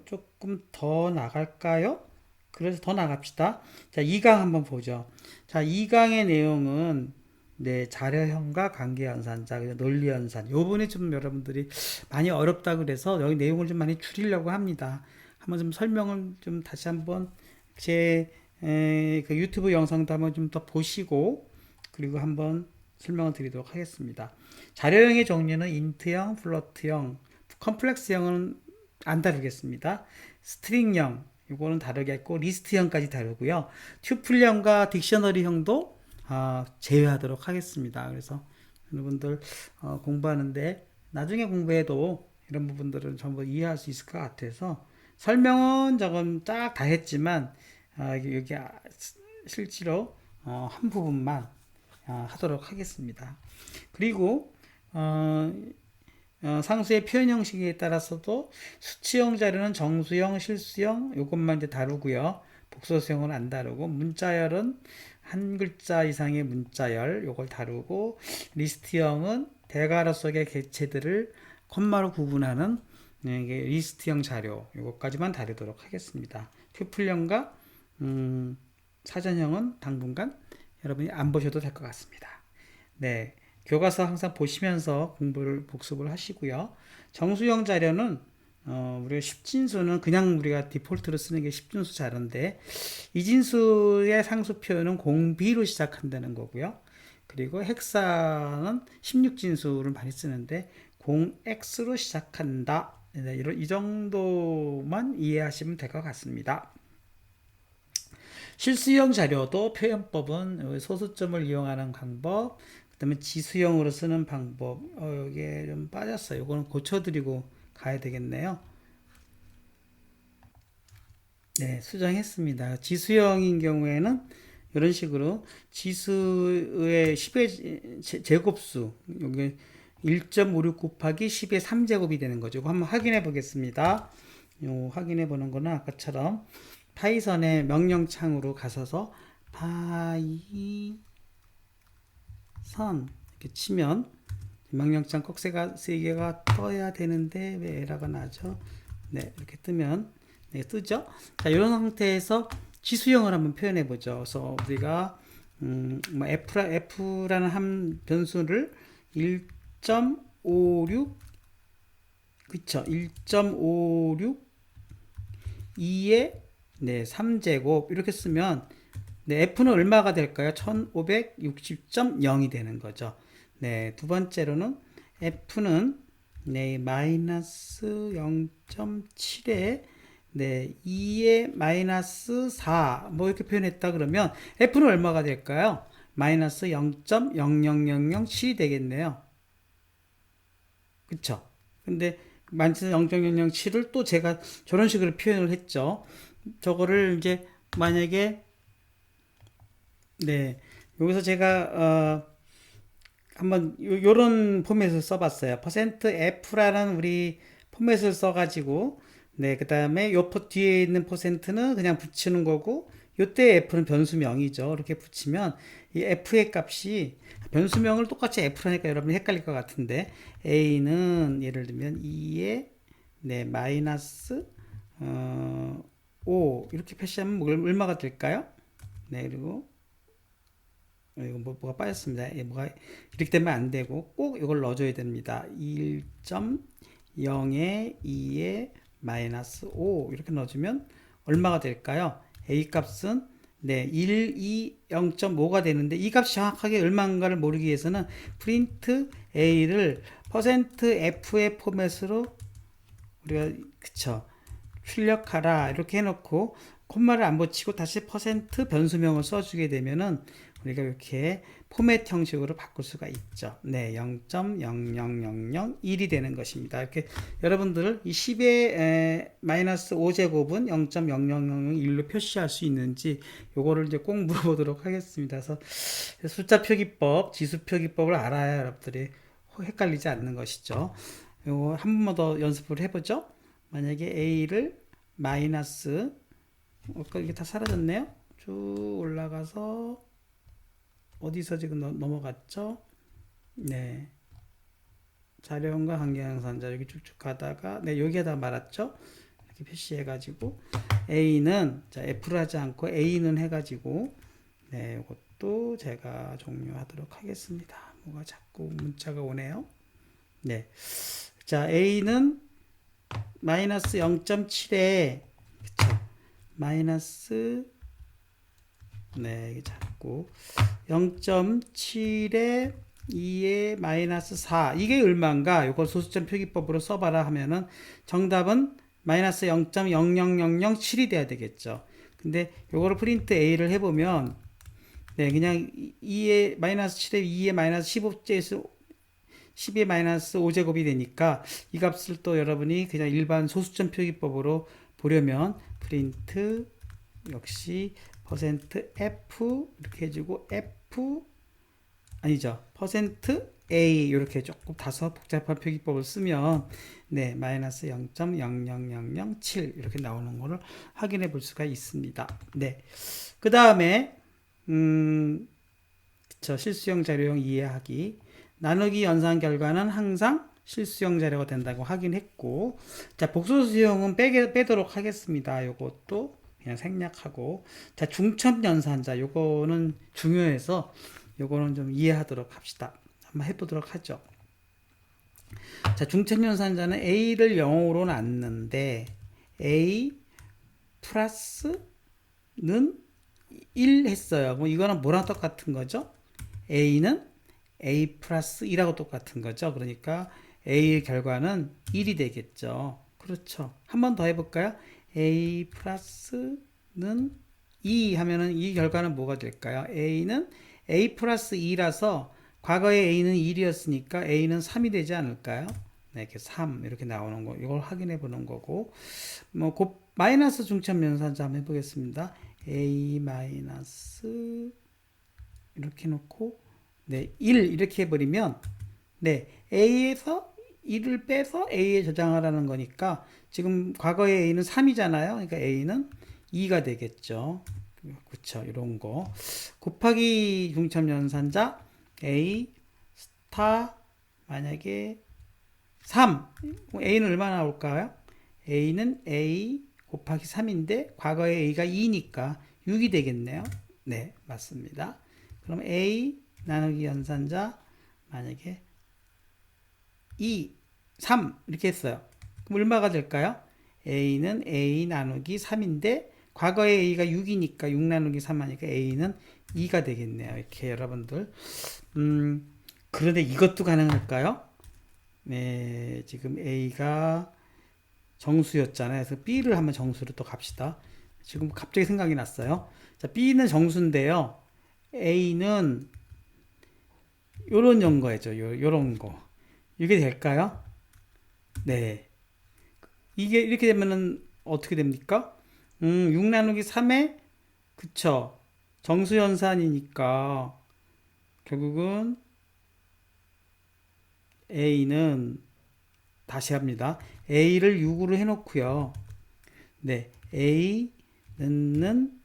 조금 더 나갈까요? 그래서 더 나갑시다. 자, 2강 한번 보죠. 자, 2강의 내용은 네, 자료형과 관계연산자, 논리연산. 요 부분이 좀 여러분들이 많이 어렵다 그래서 여기 내용을 좀 많이 줄이려고 합니다. 한번 좀 설명을 좀 다시 한번 그 유튜브 영상도 한번 좀 더 보시고, 그리고 한번 설명을 드리도록 하겠습니다. 자료형의 종류는 인트형, 플로트형, 컴플렉스형은 안 다루겠습니다. 스트링형, 이거는 다루겠고, 리스트형까지 다루고요. 튜플형과 딕셔너리형도 제외하도록 하겠습니다. 그래서 여러분들 공부하는데 나중에 공부해도 이런 부분들은 전부 이해할 수 있을 것 같아서, 설명은 조금 쫙 다 했지만 여기 실제로 한 부분만 하도록 하겠습니다. 그리고 상수의 표현 형식에 따라서도 수치형 자료는 정수형, 실수형 요것만 이제 다루고요. 복소수형은 안 다루고, 문자열은 한 글자 이상의 문자열 요걸 다루고, 리스트형은 대괄호 속의 객체들을 콤마로 구분하는 이게 리스트형 자료 요것까지만 다루도록 하겠습니다. 튜플형과 사전형은 당분간 여러분이 안 보셔도 될 것 같습니다. 네, 교과서 항상 보시면서 복습을 하시고요. 정수형 자료는 우리가 십진수는 그냥 우리가 디폴트로 쓰는 게 십진수 자료인데, 이진수의 상수 표현은 공비로 시작한다는 거고요. 그리고 헥사는 16진수를 많이 쓰는데 0x로 시작한다. 네, 이 정도만 이해하시면 될 것 같습니다. 실수형 자료도 표현법은 소수점을 이용하는 방법, 그 다음에 지수형으로 쓰는 방법, 여기에 좀 빠졌어요. 이거는 고쳐드리고 가야 되겠네요. 네, 수정했습니다. 지수형인 경우에는 이런 식으로 지수의 10의 제곱수, 여기 1.56 곱하기 10의 3제곱이 되는 거죠. 이거 한번 확인해 보겠습니다. 확인해 보는 거는 아까처럼 파이썬의 명령창으로 가셔서 파이썬 이렇게 치면 명령창 꼭 3개가 떠야 되는데 왜 에러가 나죠? 네, 이렇게 뜨면 네, 뜨죠? 자, 이런 상태에서 지수형을 한번 표현해 보죠. 그래서 우리가 뭐 f라는 한 변수를 1.56 그쵸? 1.56 2의 네, 3제곱 이렇게 쓰면 네, f는 얼마가 될까요? 1560.0이 되는 거죠. 네, 두 번째로는 f는 네, 마이너스 0.7에 네, 2의 마이너스 4, 뭐 이렇게 표현했다 그러면 f는 얼마가 될까요? 마이너스 0.00007이 되겠네요. 그쵸? 근데 마이너스 0.007을 또 제가 저런 식으로 표현을 했죠. 저거를 이제 만약에 네, 여기서 제가 한번 요런 포맷을 써봤어요. %f라는 우리 포맷을 써가지고 네, 그 다음에 요 뒤에 있는 %는 그냥 붙이는 거고 요때 f는 변수명이죠. 이렇게 붙이면 이 f의 값이 변수명을 똑같이 f라니까 여러분이 헷갈릴 것 같은데 a는 예를 들면 2의 네, 마이너스 5 이렇게 표시하면 얼마가 될까요? 네, 그리고 이거 뭐가 빠졌습니다. 뭐가 이렇게 되면 안 되고 꼭 이걸 넣어줘야 됩니다. 1.0에 2에 마이너스 5 이렇게 넣어주면 얼마가 될까요? A 값은 네, 1, 2, 0.5가 되는데 이 값이 정확하게 얼마인가를 모르기 위해서는 프린트 A를 %F의 포맷으로 우리가 그쵸 출력하라 이렇게 해놓고 콤마를 안 붙이고 다시 변수명을 써주게 되면은 우리가 이렇게 포맷 형식으로 바꿀 수가 있죠. 네, 0.00001이 되는 것입니다. 이렇게 여러분들 이 10의 마이너스 5제곱은 0.00001로 표시할 수 있는지 요거를 이제 꼭 물어보도록 하겠습니다. 그래서 숫자 표기법, 지수 표기법을 알아야 여러분들이 헷갈리지 않는 것이죠. 요거 한 번만 더 연습을 해보죠. 만약에 A를 마이너스 이게 다 사라졌네요. 쭉 올라가서 어디서 지금 넘어갔죠? 네. 자료원과 환경영상자 여기 쭉쭉 가다가 네 여기에다 말았죠? 이렇게 표시해가지고 A는 자 F를 하지 않고 A는 해가지고 네 이것도 제가 종료하도록 하겠습니다. 뭐가 자꾸 문자가 오네요. 네. 자 A는 마이너스 0.7에 그쵸? 마이너스 네 이게 자꾸 0.7에 2에 마이너스 4 이게 얼마인가 이걸 소수점 표기법으로 써봐라 하면은 정답은 마이너스 0.00007이 돼야 되겠죠. 근데 요거를 프린트 A를 해보면 네 그냥 2에 마이너스 7에 2에 마이너스 15제에서 10의 마이너스 5제곱이 되니까 이 값을 또 여러분이 그냥 일반 소수점 표기법으로 보려면 프린트 역시 %f 이렇게 해주고 f 아니죠 %a 이렇게 조금 다소 복잡한 표기법을 쓰면 네 마이너스 0.00007 이렇게 나오는 거를 확인해 볼 수가 있습니다. 네, 그 다음에 그쵸 실수형 자료형 이해하기 나누기 연산 결과는 항상 실수형 자료가 된다고 확인했고 자 복소수형은 빼도록 하겠습니다. 요것도 그냥 생략하고 자 중첩 연산자 요거는 중요해서 요거는 좀 이해하도록 합시다. 한번 해보도록 하죠. 자 중첩 연산자는 A를 0으로 놨는데 A 플러스는 1 했어요. 뭐 이거는 뭐랑 똑같은 거죠? A는 A 플러스 2라고 똑같은 거죠. 그러니까 A의 결과는 1이 되겠죠. 그렇죠. 한 번 더 해볼까요? A 플러스는 2 하면은 이 결과는 뭐가 될까요? A는 A 플러스 2라서 과거에 A는 1이었으니까 A는 3이 되지 않을까요? 네, 이렇게 3 이렇게 나오는 거 이걸 확인해 보는 거고 뭐 마이너스 중첩 연산자 한번 해보겠습니다. A 마이너스 이렇게 놓고 네, 1 이렇게 해버리면 네, A에서 1을 빼서 A에 저장하라는 거니까 지금 과거에 A는 3이잖아요. 그러니까 A는 2가 되겠죠. 그쵸, 이런 거. 곱하기 중첩 연산자 A 스타 만약에 3 A는 얼마나 나올까요? A는 A 곱하기 3인데 과거에 A가 2니까 6이 되겠네요. 네, 맞습니다. 그럼 A 나누기 연산자 만약에 2, 3 이렇게 했어요. 그럼 얼마가 될까요? A는 A 나누기 3인데 과거에 A가 6이니까 6 나누기 3 하니까 A는 2가 되겠네요. 이렇게 여러분들 그런데 이것도 가능할까요? 네, 지금 A가 정수였잖아요. 그래서 B를 한번 정수로 또 갑시다. 지금 갑자기 생각이 났어요. 자, B는 정수인데요. A는 요런 연거죠. 요런 거. 이게 될까요? 네. 이게 이렇게 되면은 어떻게 됩니까? 6 나누기 3에 그쵸. 정수연산이니까 결국은 A는 다시 합니다. A를 6으로 해놓고요. 네, A는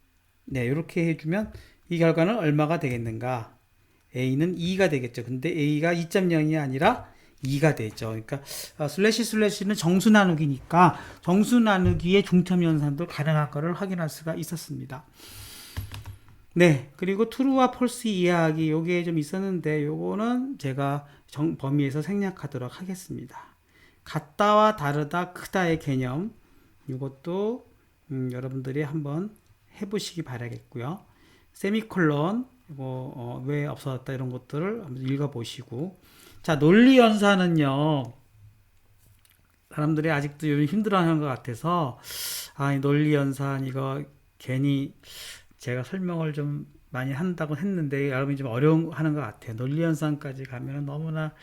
네, 이렇게 해주면 이 결과는 얼마가 되겠는가? A는 2가 되겠죠. 근데 A가 2.0이 아니라 2가 되죠. 그러니까 슬래시는 정수 나누기니까 정수 나누기의 중첩 연산도 가능한 것을 확인할 수가 있었습니다. 네, 그리고 true와 false 이해하기 요게 좀 있었는데 요거는 제가 범위에서 생략하도록 하겠습니다. 같다와 다르다, 크다의 개념 이것도 여러분들이 한번 해보시기 바라겠고요. 세미콜론 이거 왜 없어졌다 이런 것들을 한번 읽어보시고 자 논리 연산은요 사람들이 아직도 좀 힘들어하는 것 같아서 이 논리 연산 이거 괜히 제가 설명을 좀 많이 한다고 했는데 여러분이 좀 어려워하는 것 같아요. 논리 연산까지 가면 너무나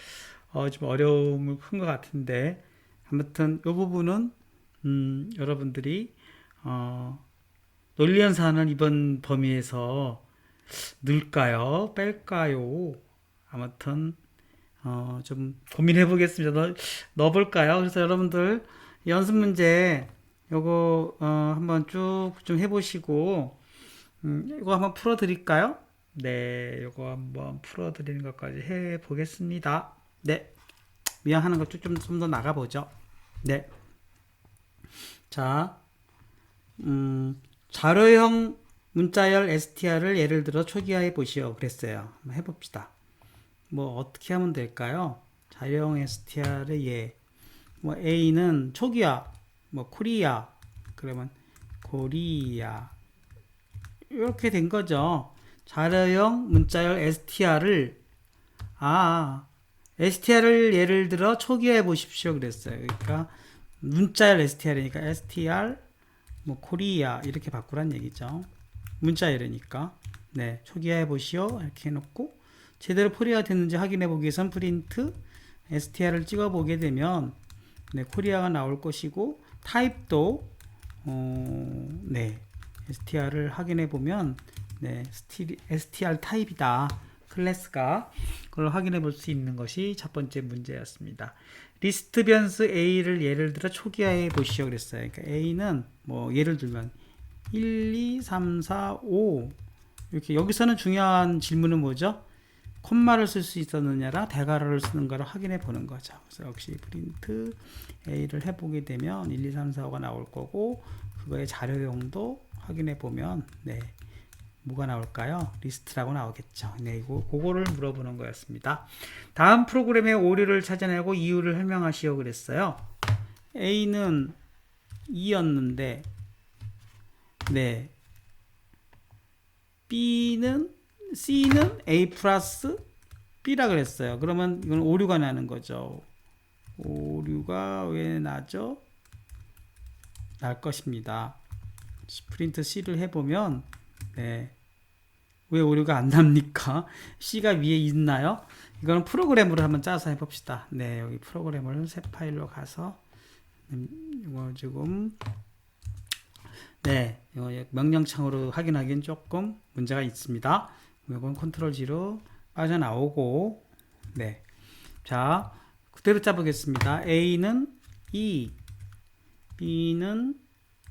좀 어려움을 큰 것 같은데 아무튼 이 부분은 여러분들이 논리 연산은 이번 범위에서 넣을까요? 뺄까요? 아무튼 좀 고민해 보겠습니다. 넣어볼까요? 그래서 여러분들 연습 문제 요거 한번 쭉 좀 해보시고 이거 한번 풀어 드릴까요? 네, 요거 한번 풀어 드리는 것까지 해 보겠습니다. 네, 미안하는 것 좀 더 나가보죠. 네, 자, 자료형 문자열 STR을 예를 들어 초기화해 보시오 그랬어요. 한번 해봅시다. 뭐 어떻게 하면 될까요? 자료형 STR의 예, 뭐 A는 초기화, 뭐 코리아 그러면 코리아 이렇게 된 거죠. 자료형 문자열 STR을 예를 들어 초기화해 보십시오 그랬어요. 그러니까 문자열 STR이니까 STR 뭐 코리아 이렇게 바꾸란 얘기죠. 문자열이니까 네 초기화해 보시오 이렇게 해놓고 제대로 포리가 됐는지 확인해 보기 위해선 프린트 STR을 찍어 보게 되면 네 코리아가 나올 것이고 타입도 네 STR을 확인해 보면 네 STR 타입이다 클래스가 그걸 확인해 볼 수 있는 것이 첫 번째 문제였습니다. 리스트 변수 A를 예를 들어 초기화해 보시오 그랬어요. 그러니까 A는 뭐 예를 들면 1, 2, 3, 4, 5 이렇게 여기서는 중요한 질문은 뭐죠? 콤마를 쓸 수 있었느냐라 대괄호를 쓰는가를 확인해 보는 거죠. 그래서 역시 프린트 A를 해보게 되면 1, 2, 3, 4, 5가 나올 거고 그거의 자료용도 확인해 보면 네 뭐가 나올까요? 리스트라고 나오겠죠. 네, 그거를 물어보는 거였습니다. 다음 프로그램의 오류를 찾아내고 이유를 설명하시오 그랬어요. A는 2였는데 네 B는 C는 A 플러스 B라 그랬어요. 그러면 이건 오류가 나는 거죠. 오류가 왜 나죠? 날 것입니다. 프린트 C를 해보면 네. 왜 오류가 안 납니까? C가 위에 있나요? 이거는 프로그램으로 한번 짜서 해봅시다. 네, 여기 프로그램을 새 파일로 가서 이거 지금 네, 이거 명령창으로 확인하기엔 조금 문제가 있습니다. 이건 컨트롤 G로 빠져나오고 네, 자 그대로 짜보겠습니다. A는 E, B는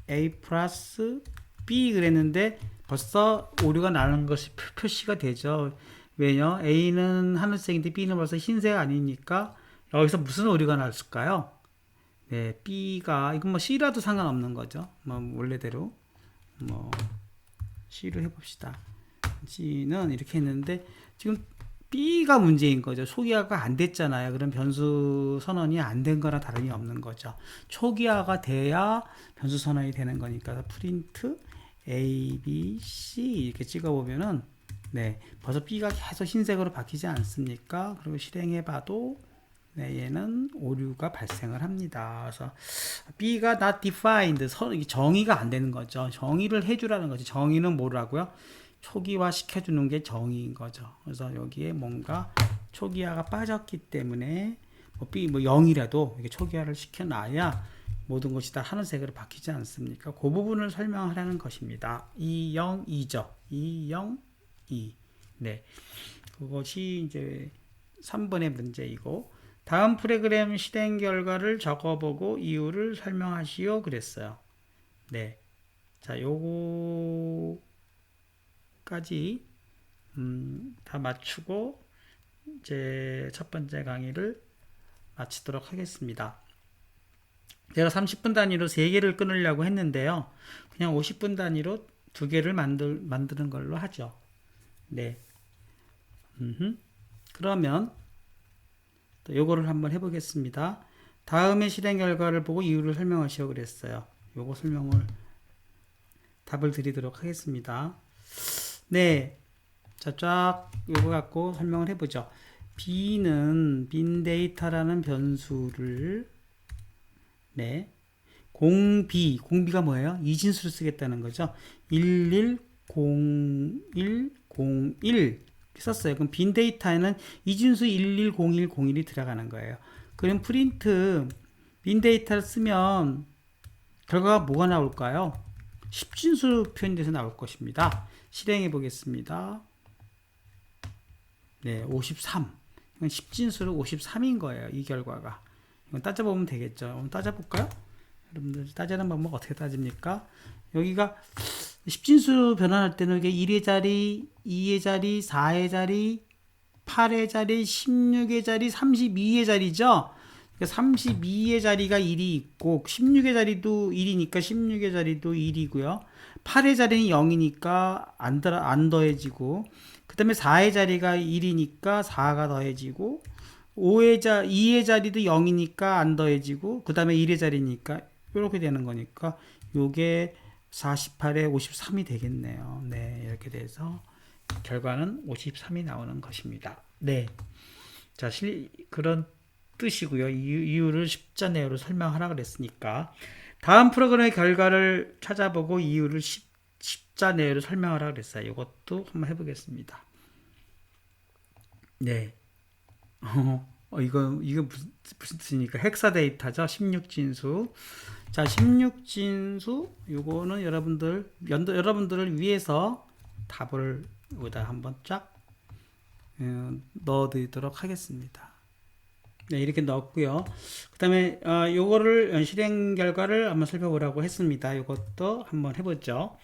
A 플러스 B 그랬는데 벌써 오류가 나는 것이 표시가 되죠. 왜요? A는 하늘색인데 B는 벌써 흰색 아니니까 여기서 무슨 오류가 났을까요? 네, B가 이건 뭐 C라도 상관없는 거죠. 뭐 원래대로 뭐 C로 해봅시다. C는 이렇게 했는데 지금 B가 문제인 거죠. 초기화가 안 됐잖아요. 그럼 변수 선언이 안 된 거랑 다름이 없는 거죠. 초기화가 돼야 변수 선언이 되는 거니까 프린트 A, B, C 이렇게 찍어보면은 네, 벌써 B가 계속 흰색으로 바뀌지 않습니까? 그리고 실행해봐도 네, 얘는 오류가 발생을 합니다. 그래서 B가 not defined, 정의가 안 되는 거죠. 정의를 해주라는 거지. 정의는 뭐라고요? 초기화 시켜주는 게 정의인 거죠. 그래서 여기에 뭔가 초기화가 빠졌기 때문에 뭐 B 뭐 0이라도 이렇게 초기화를 시켜놔야 모든 것이 다 하늘색으로 바뀌지 않습니까? 그 부분을 설명하라는 것입니다. 202죠. 202. 네. 그것이 이제 3번의 문제이고, 다음 프로그램 실행 결과를 적어보고 이유를 설명하시오. 그랬어요. 네. 자, 요거까지, 다 맞추고, 이제 첫 번째 강의를 마치도록 하겠습니다. 제가 30분 단위로 3개를 끊으려고 했는데요. 그냥 50분 단위로 2개를 만드는 걸로 하죠. 네. 그러면 또 요거를 한번 해보겠습니다. 다음에 실행 결과를 보고 이유를 설명하시오 그랬어요. 요거 답을 드리도록 하겠습니다. 네. 자, 쫙 요거 갖고 설명을 해보죠. B는 빈데이터라는 변수를 네. 공비가 뭐예요? 이진수를 쓰겠다는 거죠. 110101 썼어요. 그럼 빈데이터에는 이진수 110101이 들어가는 거예요. 그럼 프린트 빈데이터를 쓰면 결과가 뭐가 나올까요? 10진수 표현돼서 나올 것입니다. 실행해 보겠습니다. 네, 53. 이건 10진수로 53인 거예요. 이 결과가. 이건 따져보면 되겠죠. 한번 따져볼까요? 여러분들 따지는 방법 어떻게 따집니까? 여기가 10진수 변환할 때는 이게 1의 자리, 2의 자리, 4의 자리, 8의 자리, 16의 자리, 32의 자리죠? 그러니까 32의 자리가 1이 있고 16의 자리도 1이니까 16의 자리도 1이고요. 8의 자리는 0이니까 안 더해지고, 그 다음에 4의 자리가 1이니까 4가 더해지고, 2의 자리도 0이니까 안 더해지고, 그 다음에 1의 자리니까 이렇게 되는 거니까 요게 48에 53이 되겠네요. 네, 이렇게 돼서 결과는 53이 나오는 것입니다. 네. 자, 그런 뜻이고요. 이유를 십자 내용으로 설명하라 그랬으니까 다음 프로그램의 결과를 찾아보고 이유를 십자 내용으로 설명하라 그랬어요. 이것도 한번 해보겠습니다. 네. 이거 무슨 뜻입니까? 헥사 데이터죠. 16진수. 자, 16진수 요거는 여러분들을 위해서 답을 여기다 한번 쫙 넣어 드리도록 하겠습니다. 네, 이렇게 넣었고요. 그다음에 요거를 실행 결과를 한번 살펴보라고 했습니다. 요것도 한번 해 보죠.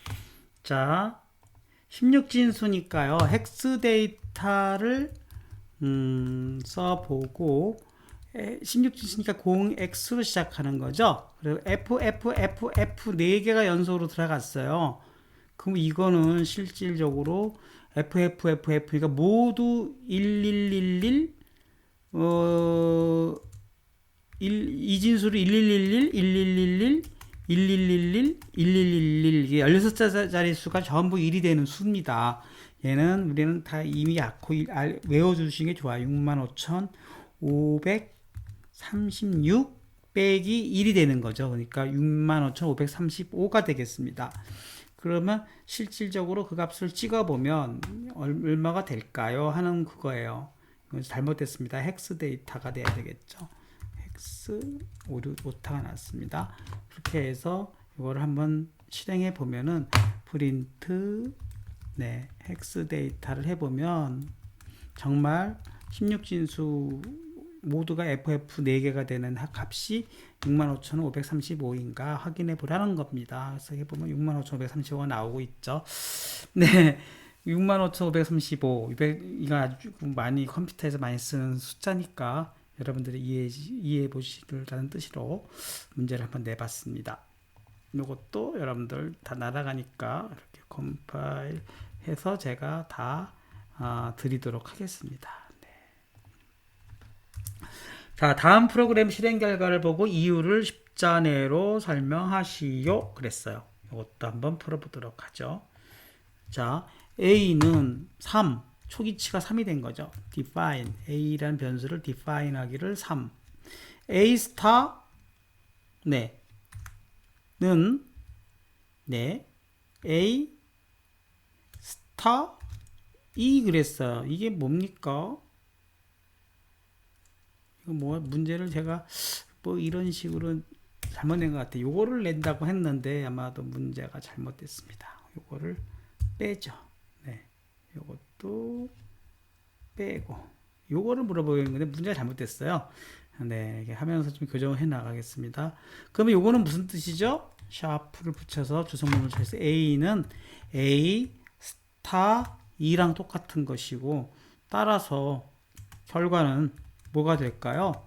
자, 16진수니까요. 헥스 데이터를 써보고 16진수니까 0x로 시작하는 거죠. 그리고 f 4개가 연속으로 들어갔어요. 그럼 이거는 실질적으로 그러니까 모두 1111 이진수를 1111 1111 1111 1111 이게 16자리 수가 전부 1이 되는 수입니다. 얘는 우리는 다 이미 외워주시는 게 좋아요. 65,536 빼기 1이 되는 거죠. 그러니까 65,535가 되겠습니다. 그러면 실질적으로 그 값을 찍어보면 얼마가 될까요? 하는 그거예요. 이건 잘못됐습니다. 헥스 데이터가 돼야 되겠죠. 헥스 오타가 났습니다. 그렇게 해서 이거를 한번 실행해 보면은 프린트 헥스 데이터를 해보면 정말 16진수 모두가 FF 4개가 되는 값이 65,535인가 확인해 보라는 겁니다. 그래서 해보면 65,535가 나오고 있죠. 네. 65,535. 이거 아주 많이 컴퓨터에서 많이 쓰는 숫자니까 여러분들이 이해해 보시라는 뜻으로 문제를 한번 내봤습니다. 이것도 여러분들 다 날아가니까 이렇게 컴파일 해서 제가 다 드리도록 하겠습니다. 자, 다음 프로그램 실행 결과를 보고 이유를 십자 내로 설명하시오 그랬어요. 이것도 한번 풀어보도록 하죠. 자, A는 3, 초기치가 3이 된 거죠. define, A라는 변수를 define 하기를 3. A 스타, 는, A 스타 2 그랬어요. 이게 뭡니까? 문제를 제가 이런 식으로 잘못낸 것 같아요. 요거를 낸다고 했는데 아마도 문제가 잘못됐습니다. 요거를 빼죠. 요것도 빼고 요거를 물어보는 건데 문제가 잘못됐어요. 이렇게 하면서 좀 교정을 해 나가겠습니다. 그러면 요거는 무슨 뜻이죠? 샤프를 붙여서 주성문을 쳐서 A는 A 스타 2랑 똑같은 것이고 따라서 결과는 뭐가 될까요?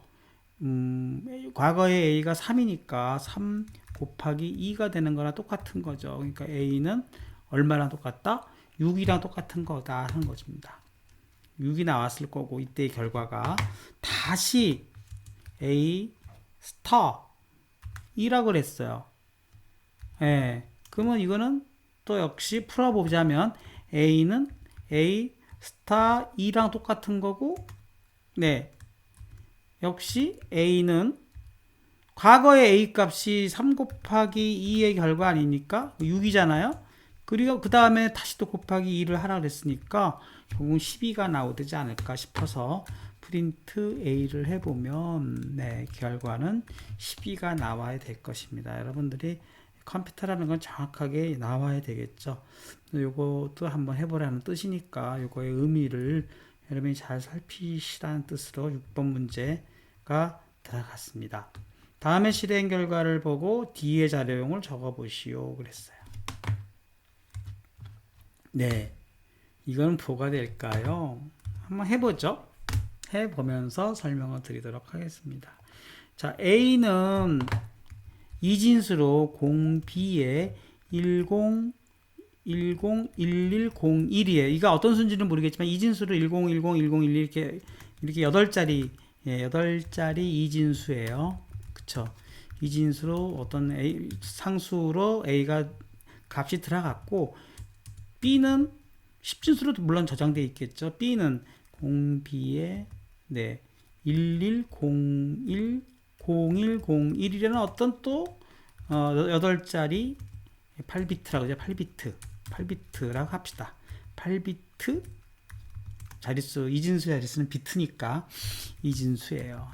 과거에 A가 3이니까 3 곱하기 2가 되는 거랑 똑같은 거죠. 그러니까 A는 얼마랑 똑같다? 6이랑 똑같은 거다 하는 것입니다. 6이 나왔을 거고 이때의 결과가 다시 A 스타 2라고 그랬어요. 그러면 이거는 또 역시 풀어보자면 A는 A 스타 2랑 똑같은 거고 역시 A는 과거의 A 값이 3 곱하기 2의 결과 아닙니까? 6이잖아요. 그리고 그 다음에 다시 또 곱하기 2를 하라 그랬으니까 결국 12가 나오지 않을까 싶어서 프린트 A를 해보면 결과는 12가 나와야 될 것입니다. 여러분들이 컴퓨터라는 건 정확하게 나와야 되겠죠. 요것도 한번 해보라는 뜻이니까 요거의 의미를 여러분이 잘 살피시라는 뜻으로 6번 문제가 들어갔습니다. 다음에 실행 결과를 보고 D의 자료용을 적어보시오 그랬어요. 이건 뭐가 될까요? 한번 해보죠. 해보면서 설명을 드리도록 하겠습니다. 자, A는 이진수로 0B에 101101이에요. 이거 어떤 순지는 모르겠지만 이진수로 10101011 이렇게 8자리 8자리 이진수예요. 그쵸? 이진수로 어떤 상수로 A가 값이 들어갔고 B는 10진수로도 물론 저장되어 있겠죠. B는 0B에 110101이라는 어떤 또 8자리 8비트라고 하죠. 8비트라고 합시다. 8비트 자릿수, 이진수 자릿수는 비트니까 이진수예요.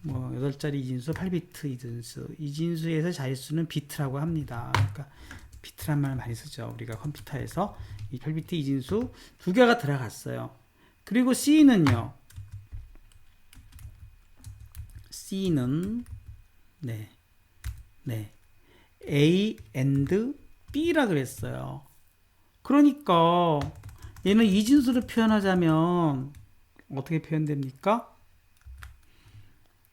8자리 이진수, 8비트 이진수. 이진수에서 자릿수는 비트라고 합니다. 그러니까 비트란 말 많이 쓰죠. 우리가 컴퓨터에서 이 8비트 이진수 2개가 들어갔어요. 그리고 C는요. C는 A and B라 그랬어요. 그러니까 얘는 이진수로 표현하자면 어떻게 표현됩니까?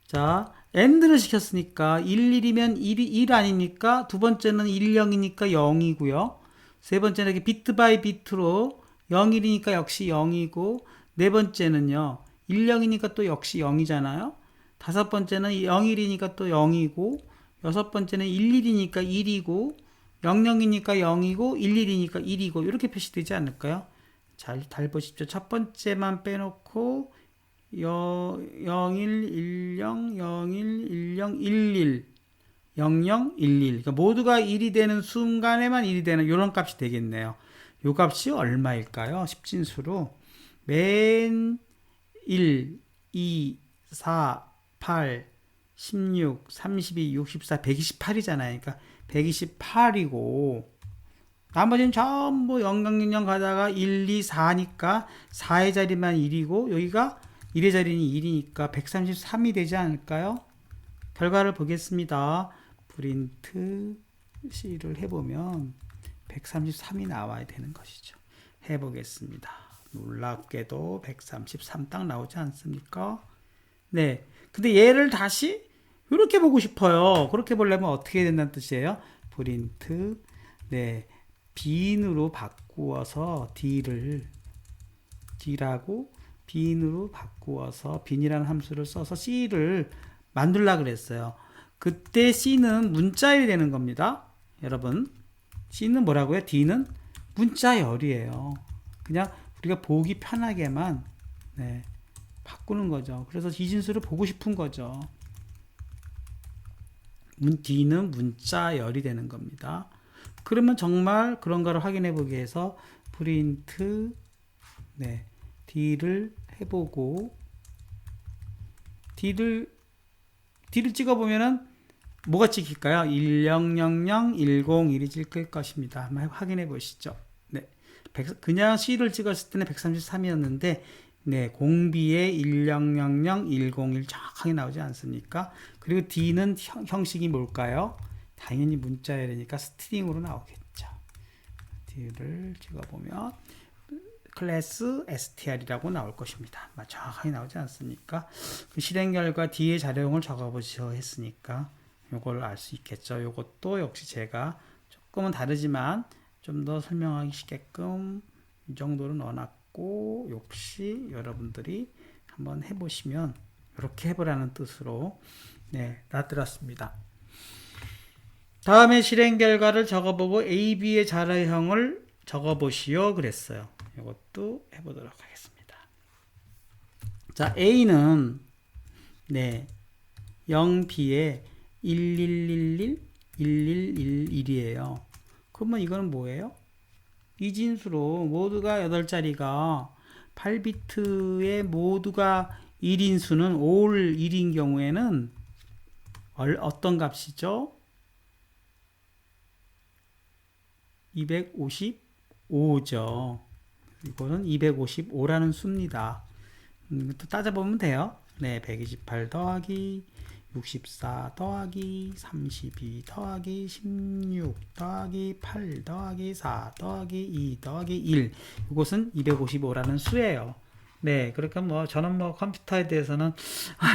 자, AND를 시켰으니까 11이면 1 아닙니까? 두 번째는 10이니까 0이고요. 세 번째는 이렇게 비트 바이 비트로 01이니까 역시 0이고 네 번째는요. 10이니까 또 역시 0이잖아요. 다섯 번째는 01이니까 또 0이고 여섯 번째는 11이니까 1이고 00이니까 0이고 11이니까 1이고 이렇게 표시되지 않을까요? 잘 보십시오. 첫 번째만 빼놓고 0110 0110 11 0011 그러니까 모두가 1이 되는 순간에만 1이 되는 이런 값이 되겠네요. 이 값이 얼마일까요? 십진수로 맨 1, 2, 4, 8, 16, 32, 64, 128이잖아요. 그러니까 128이고 나머지는 전부 0000 가다가 1, 2, 4니까 4의 자리만 1이고 여기가 1의 자리는 1이니까 133이 되지 않을까요? 결과를 보겠습니다. 프린트 C를 해보면 133이 나와야 되는 것이죠. 해보겠습니다. 놀랍게도 133 딱 나오지 않습니까? 네. 근데 얘를 다시 이렇게 보고 싶어요. 그렇게 보려면 어떻게 된다는 뜻이에요? 프린트 네. bin으로 바꾸어서 d라고 bin으로 바꾸어서 bin이라는 함수를 써서 c를 만들려고 그랬어요. 그때 c는 문자열이 되는 겁니다. 여러분 c는 뭐라고요? d는 문자열이에요. 그냥 우리가 보기 편하게만 네, 바꾸는 거죠. 그래서 이진수를 보고 싶은 거죠. d는 문자열이 되는 겁니다. 그러면 정말 그런가를 확인해 보기 위해서 프린트 네, d를 해보고 d를 찍어보면은 뭐가 찍힐까요? 1000, 101이 찍힐 것입니다. 한번 확인해 보시죠. 네, 그냥 C를 찍었을 때는 133이었는데 네, 공비에 1000, 101 정확하게 나오지 않습니까? 그리고 D는 형식이 뭘까요? 당연히 문자열이니까 스트링으로 나오겠죠. D를 찍어보면 클래스 str이라고 나올 것입니다. 정확하게 나오지 않습니까? 그 실행 결과 D의 자료형을 적어보시오 했으니까 이걸 알 수 있겠죠. 이것도 역시 제가 조금은 다르지만 좀 더 설명하기 쉽게끔 이 정도로 넣어놨고 역시 여러분들이 한번 해보시면 이렇게 해보라는 뜻으로 네, 놔드렸습니다. 다음에 실행 결과를 적어보고 A, B의 자료형을 적어보시오 그랬어요. 이것도 해보도록 하겠습니다. 자, A는 네, 0B에 1111, 1111이에요. 그러면 이거는 뭐예요? 이진수로 모두가 8자리가 8비트에 모두가 1인수는 올 1인 경우에는 어떤 값이죠? 255죠. 이거는 255라는 수입니다. 또 따져보면 돼요. 네, 128 더하기 64 더하기 32 더하기 16 더하기 8 더하기 4 더하기 2 더하기 1 이것은 255라는 수예요. 네, 그러니까 저는 컴퓨터에 대해서는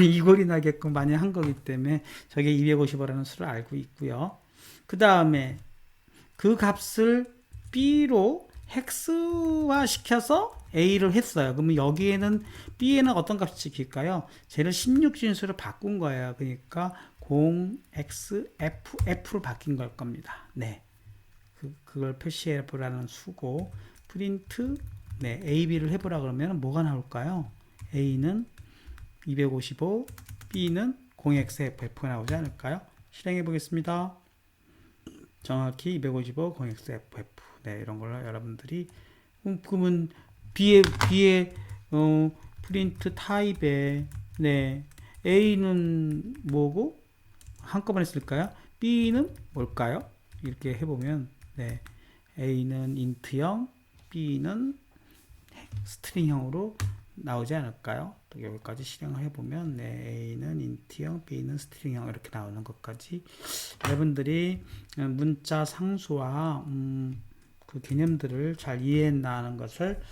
이골이 나게끔 많이 한 거기 때문에 저게 255라는 수를 알고 있고요. 그 다음에 그 값을 B로 헥스화 시켜서 A를 했어요. 그러면 여기에는 B에는 어떤 값이 찍힐까요? 쟤를 16진수로 바꾼 거예요. 그러니까 0xF로 바뀐 걸 겁니다. 네, 그걸 표시해 보라는 수고 프린트 네, A, B를 해보라 그러면 뭐가 나올까요? A는 255, B는 0xF가 나오지 않을까요? 실행해 보겠습니다. 정확히 255, 0xFF 네, 이런 걸 여러분들이 그러면 B의 프린트 타입에 네, A는 뭐고 한꺼번에 쓸까요? B는 뭘까요? 이렇게 해보면 네, A는 인트형, B는 스트링형으로 나오지 않을까요? 또 여기까지 실행을 해보면 네, A는 인트형, B는 스트링형 이렇게 나오는 것까지 여러분들이 문자 상수와 그 개념들을 잘 이해한다는 것을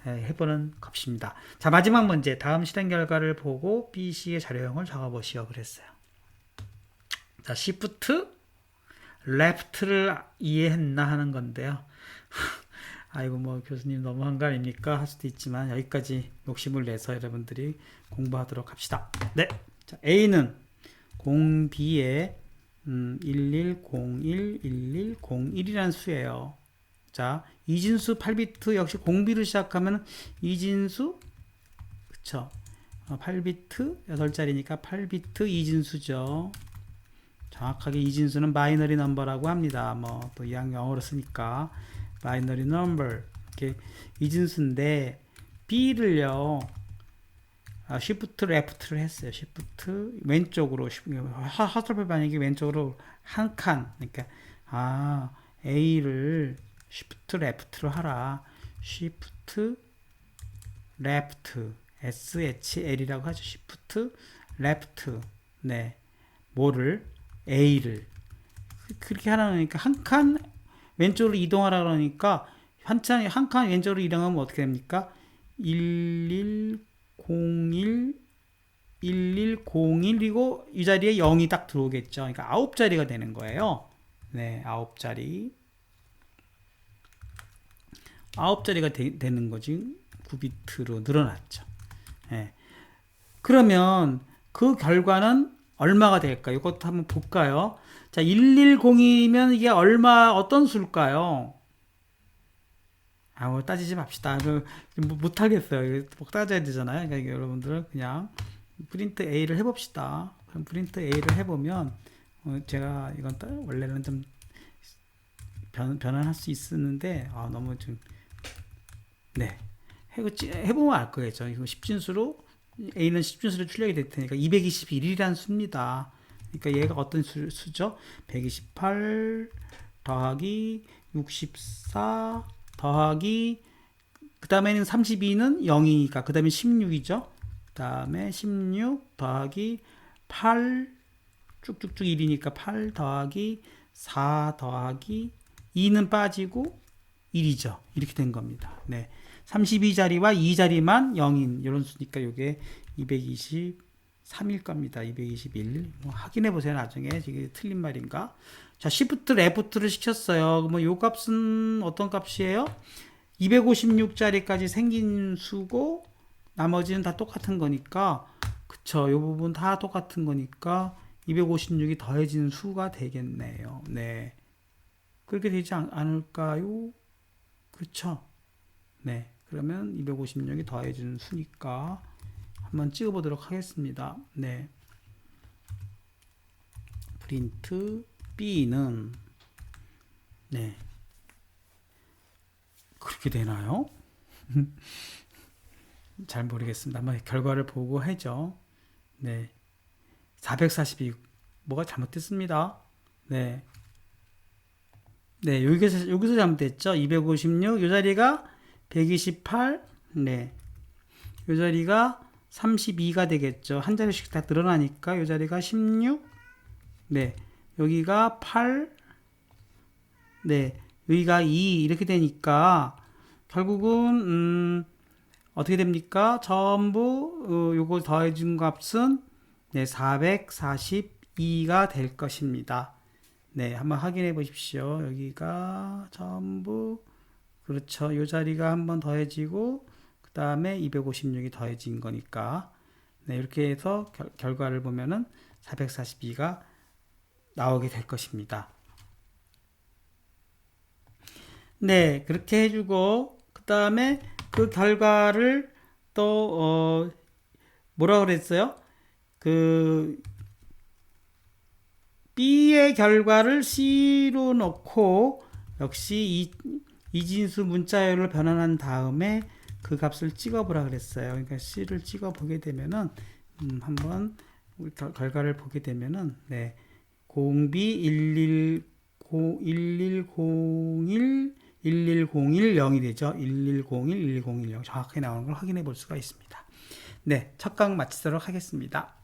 해보는 값입니다. 자, 마지막 문제. 다음 실행 결과를 보고 B, C의 자료형을 적어보시오 그랬어요. 자, Shift Left를 이해했나 하는 건데요. 아이고 교수님 너무한 거 아닙니까? 할 수도 있지만 여기까지 욕심을 내서 여러분들이 공부하도록 합시다. 네. 자, A는 공비에 1101, 1101이라는 수예요. 자, 이진수 8비트 역시 공비로 시작하면 이진수, 그쵸? 8비트 8자리니까 8비트 이진수죠. 정확하게 이진수는 바이너리 넘버라고 합니다. 뭐 또 이왕 영어로 쓰니까 바이너리 넘버 이렇게 이진수인데 B를요. 시프트 레프트를 했어요. 시프트 왼쪽으로 화살표 반영이 왼쪽으로 한 칸. 그러니까 A를 시프트 레프트로 하라. 시프트 레프트 SHL이라고 하죠. 시프트 레프트. 네. 뭐를 A를 그렇게 하라니까 한 칸 왼쪽으로 이동하라 그러니까 한 칸 왼쪽으로 이동하면 어떻게 됩니까? 1101 1101이고 이 자리에 0이 딱 들어오겠죠. 그러니까 9자리가 되는 거예요. 네, 9자리. 9자리가 되는 거지. 9비트로 늘어났죠. 네. 그러면 그 결과는 얼마가 될까요? 이것도 한번 볼까요? 자, 1101이면 이게 어떤 수일까요? 따지지 맙시다. 못하겠어요. 꼭 따져야 되잖아요. 그러니까 여러분들은 그냥 프린트 A를 해봅시다. 그럼 프린트 A를 해보면, 제가 이건 원래는 좀 변환할 수 있었는데, 너무 좀, 네. 해보면 알 거예요. 이거 10진수로, A는 10진수로 출력이 될 테니까 221이라는 수입니다. 그러니까 얘가 어떤 수죠? 128 더하기 64 더하기 그 다음에는 32는 0이니까 그 다음에 16이죠. 그 다음에 16 더하기 8 쭉쭉쭉 1이니까 8 더하기 4 더하기 2는 빠지고 1이죠. 이렇게 된 겁니다. 네. 32자리와 2자리만 0인 이런 수니까 이게 223일 겁니다. 221. 확인해 보세요. 나중에 이게 틀린 말인가? 자, 시프트 레프트를 시켰어요. 그러면 요 값은 어떤 값이에요? 256자리까지 생긴 수고 나머지는 다 똑같은 거니까 그쵸. 요 부분 다 똑같은 거니까 256이 더해지는 수가 되겠네요. 네. 그렇게 되지 않을까요? 그쵸. 네. 그러면 256이 더해지는 수니까 한번 찍어보도록 하겠습니다. 네. 프린트 B는 네. 그렇게 되나요? 잘 모르겠습니다. 한번 결과를 보고 하죠. 네. 442 뭐가 잘못됐습니다. 네. 네, 여기서 잘못됐죠. 256, 이 자리가 128, 네. 이 자리가 32가 되겠죠. 한 자리씩 다 늘어나니까 이 자리가 16, 네. 여기가 8, 네. 여기가 2, 이렇게 되니까 결국은, 어떻게 됩니까? 전부, 요거 더해준 값은, 네, 442가 될 것입니다. 네, 한번 확인해 보십시오. 여기가 전부 그렇죠. 이 자리가 한번 더해지고 그 다음에 256이 더해진 거니까 네, 이렇게 해서 결과를 보면은 442가 나오게 될 것입니다. 네, 그렇게 해주고 그 다음에 그 결과를 또 뭐라 그랬어요? 그 B의 결과를 C로 넣고 역시 이진수 문자열로 변환한 다음에 그 값을 찍어보라 그랬어요. 그러니까 C를 찍어보게 되면은 한번 결과를 보게 되면은 네, 공비 1101 0이 되죠. 1101 11010 정확하게 나오는 걸 확인해 볼 수가 있습니다. 네, 첫 강 마치도록 하겠습니다.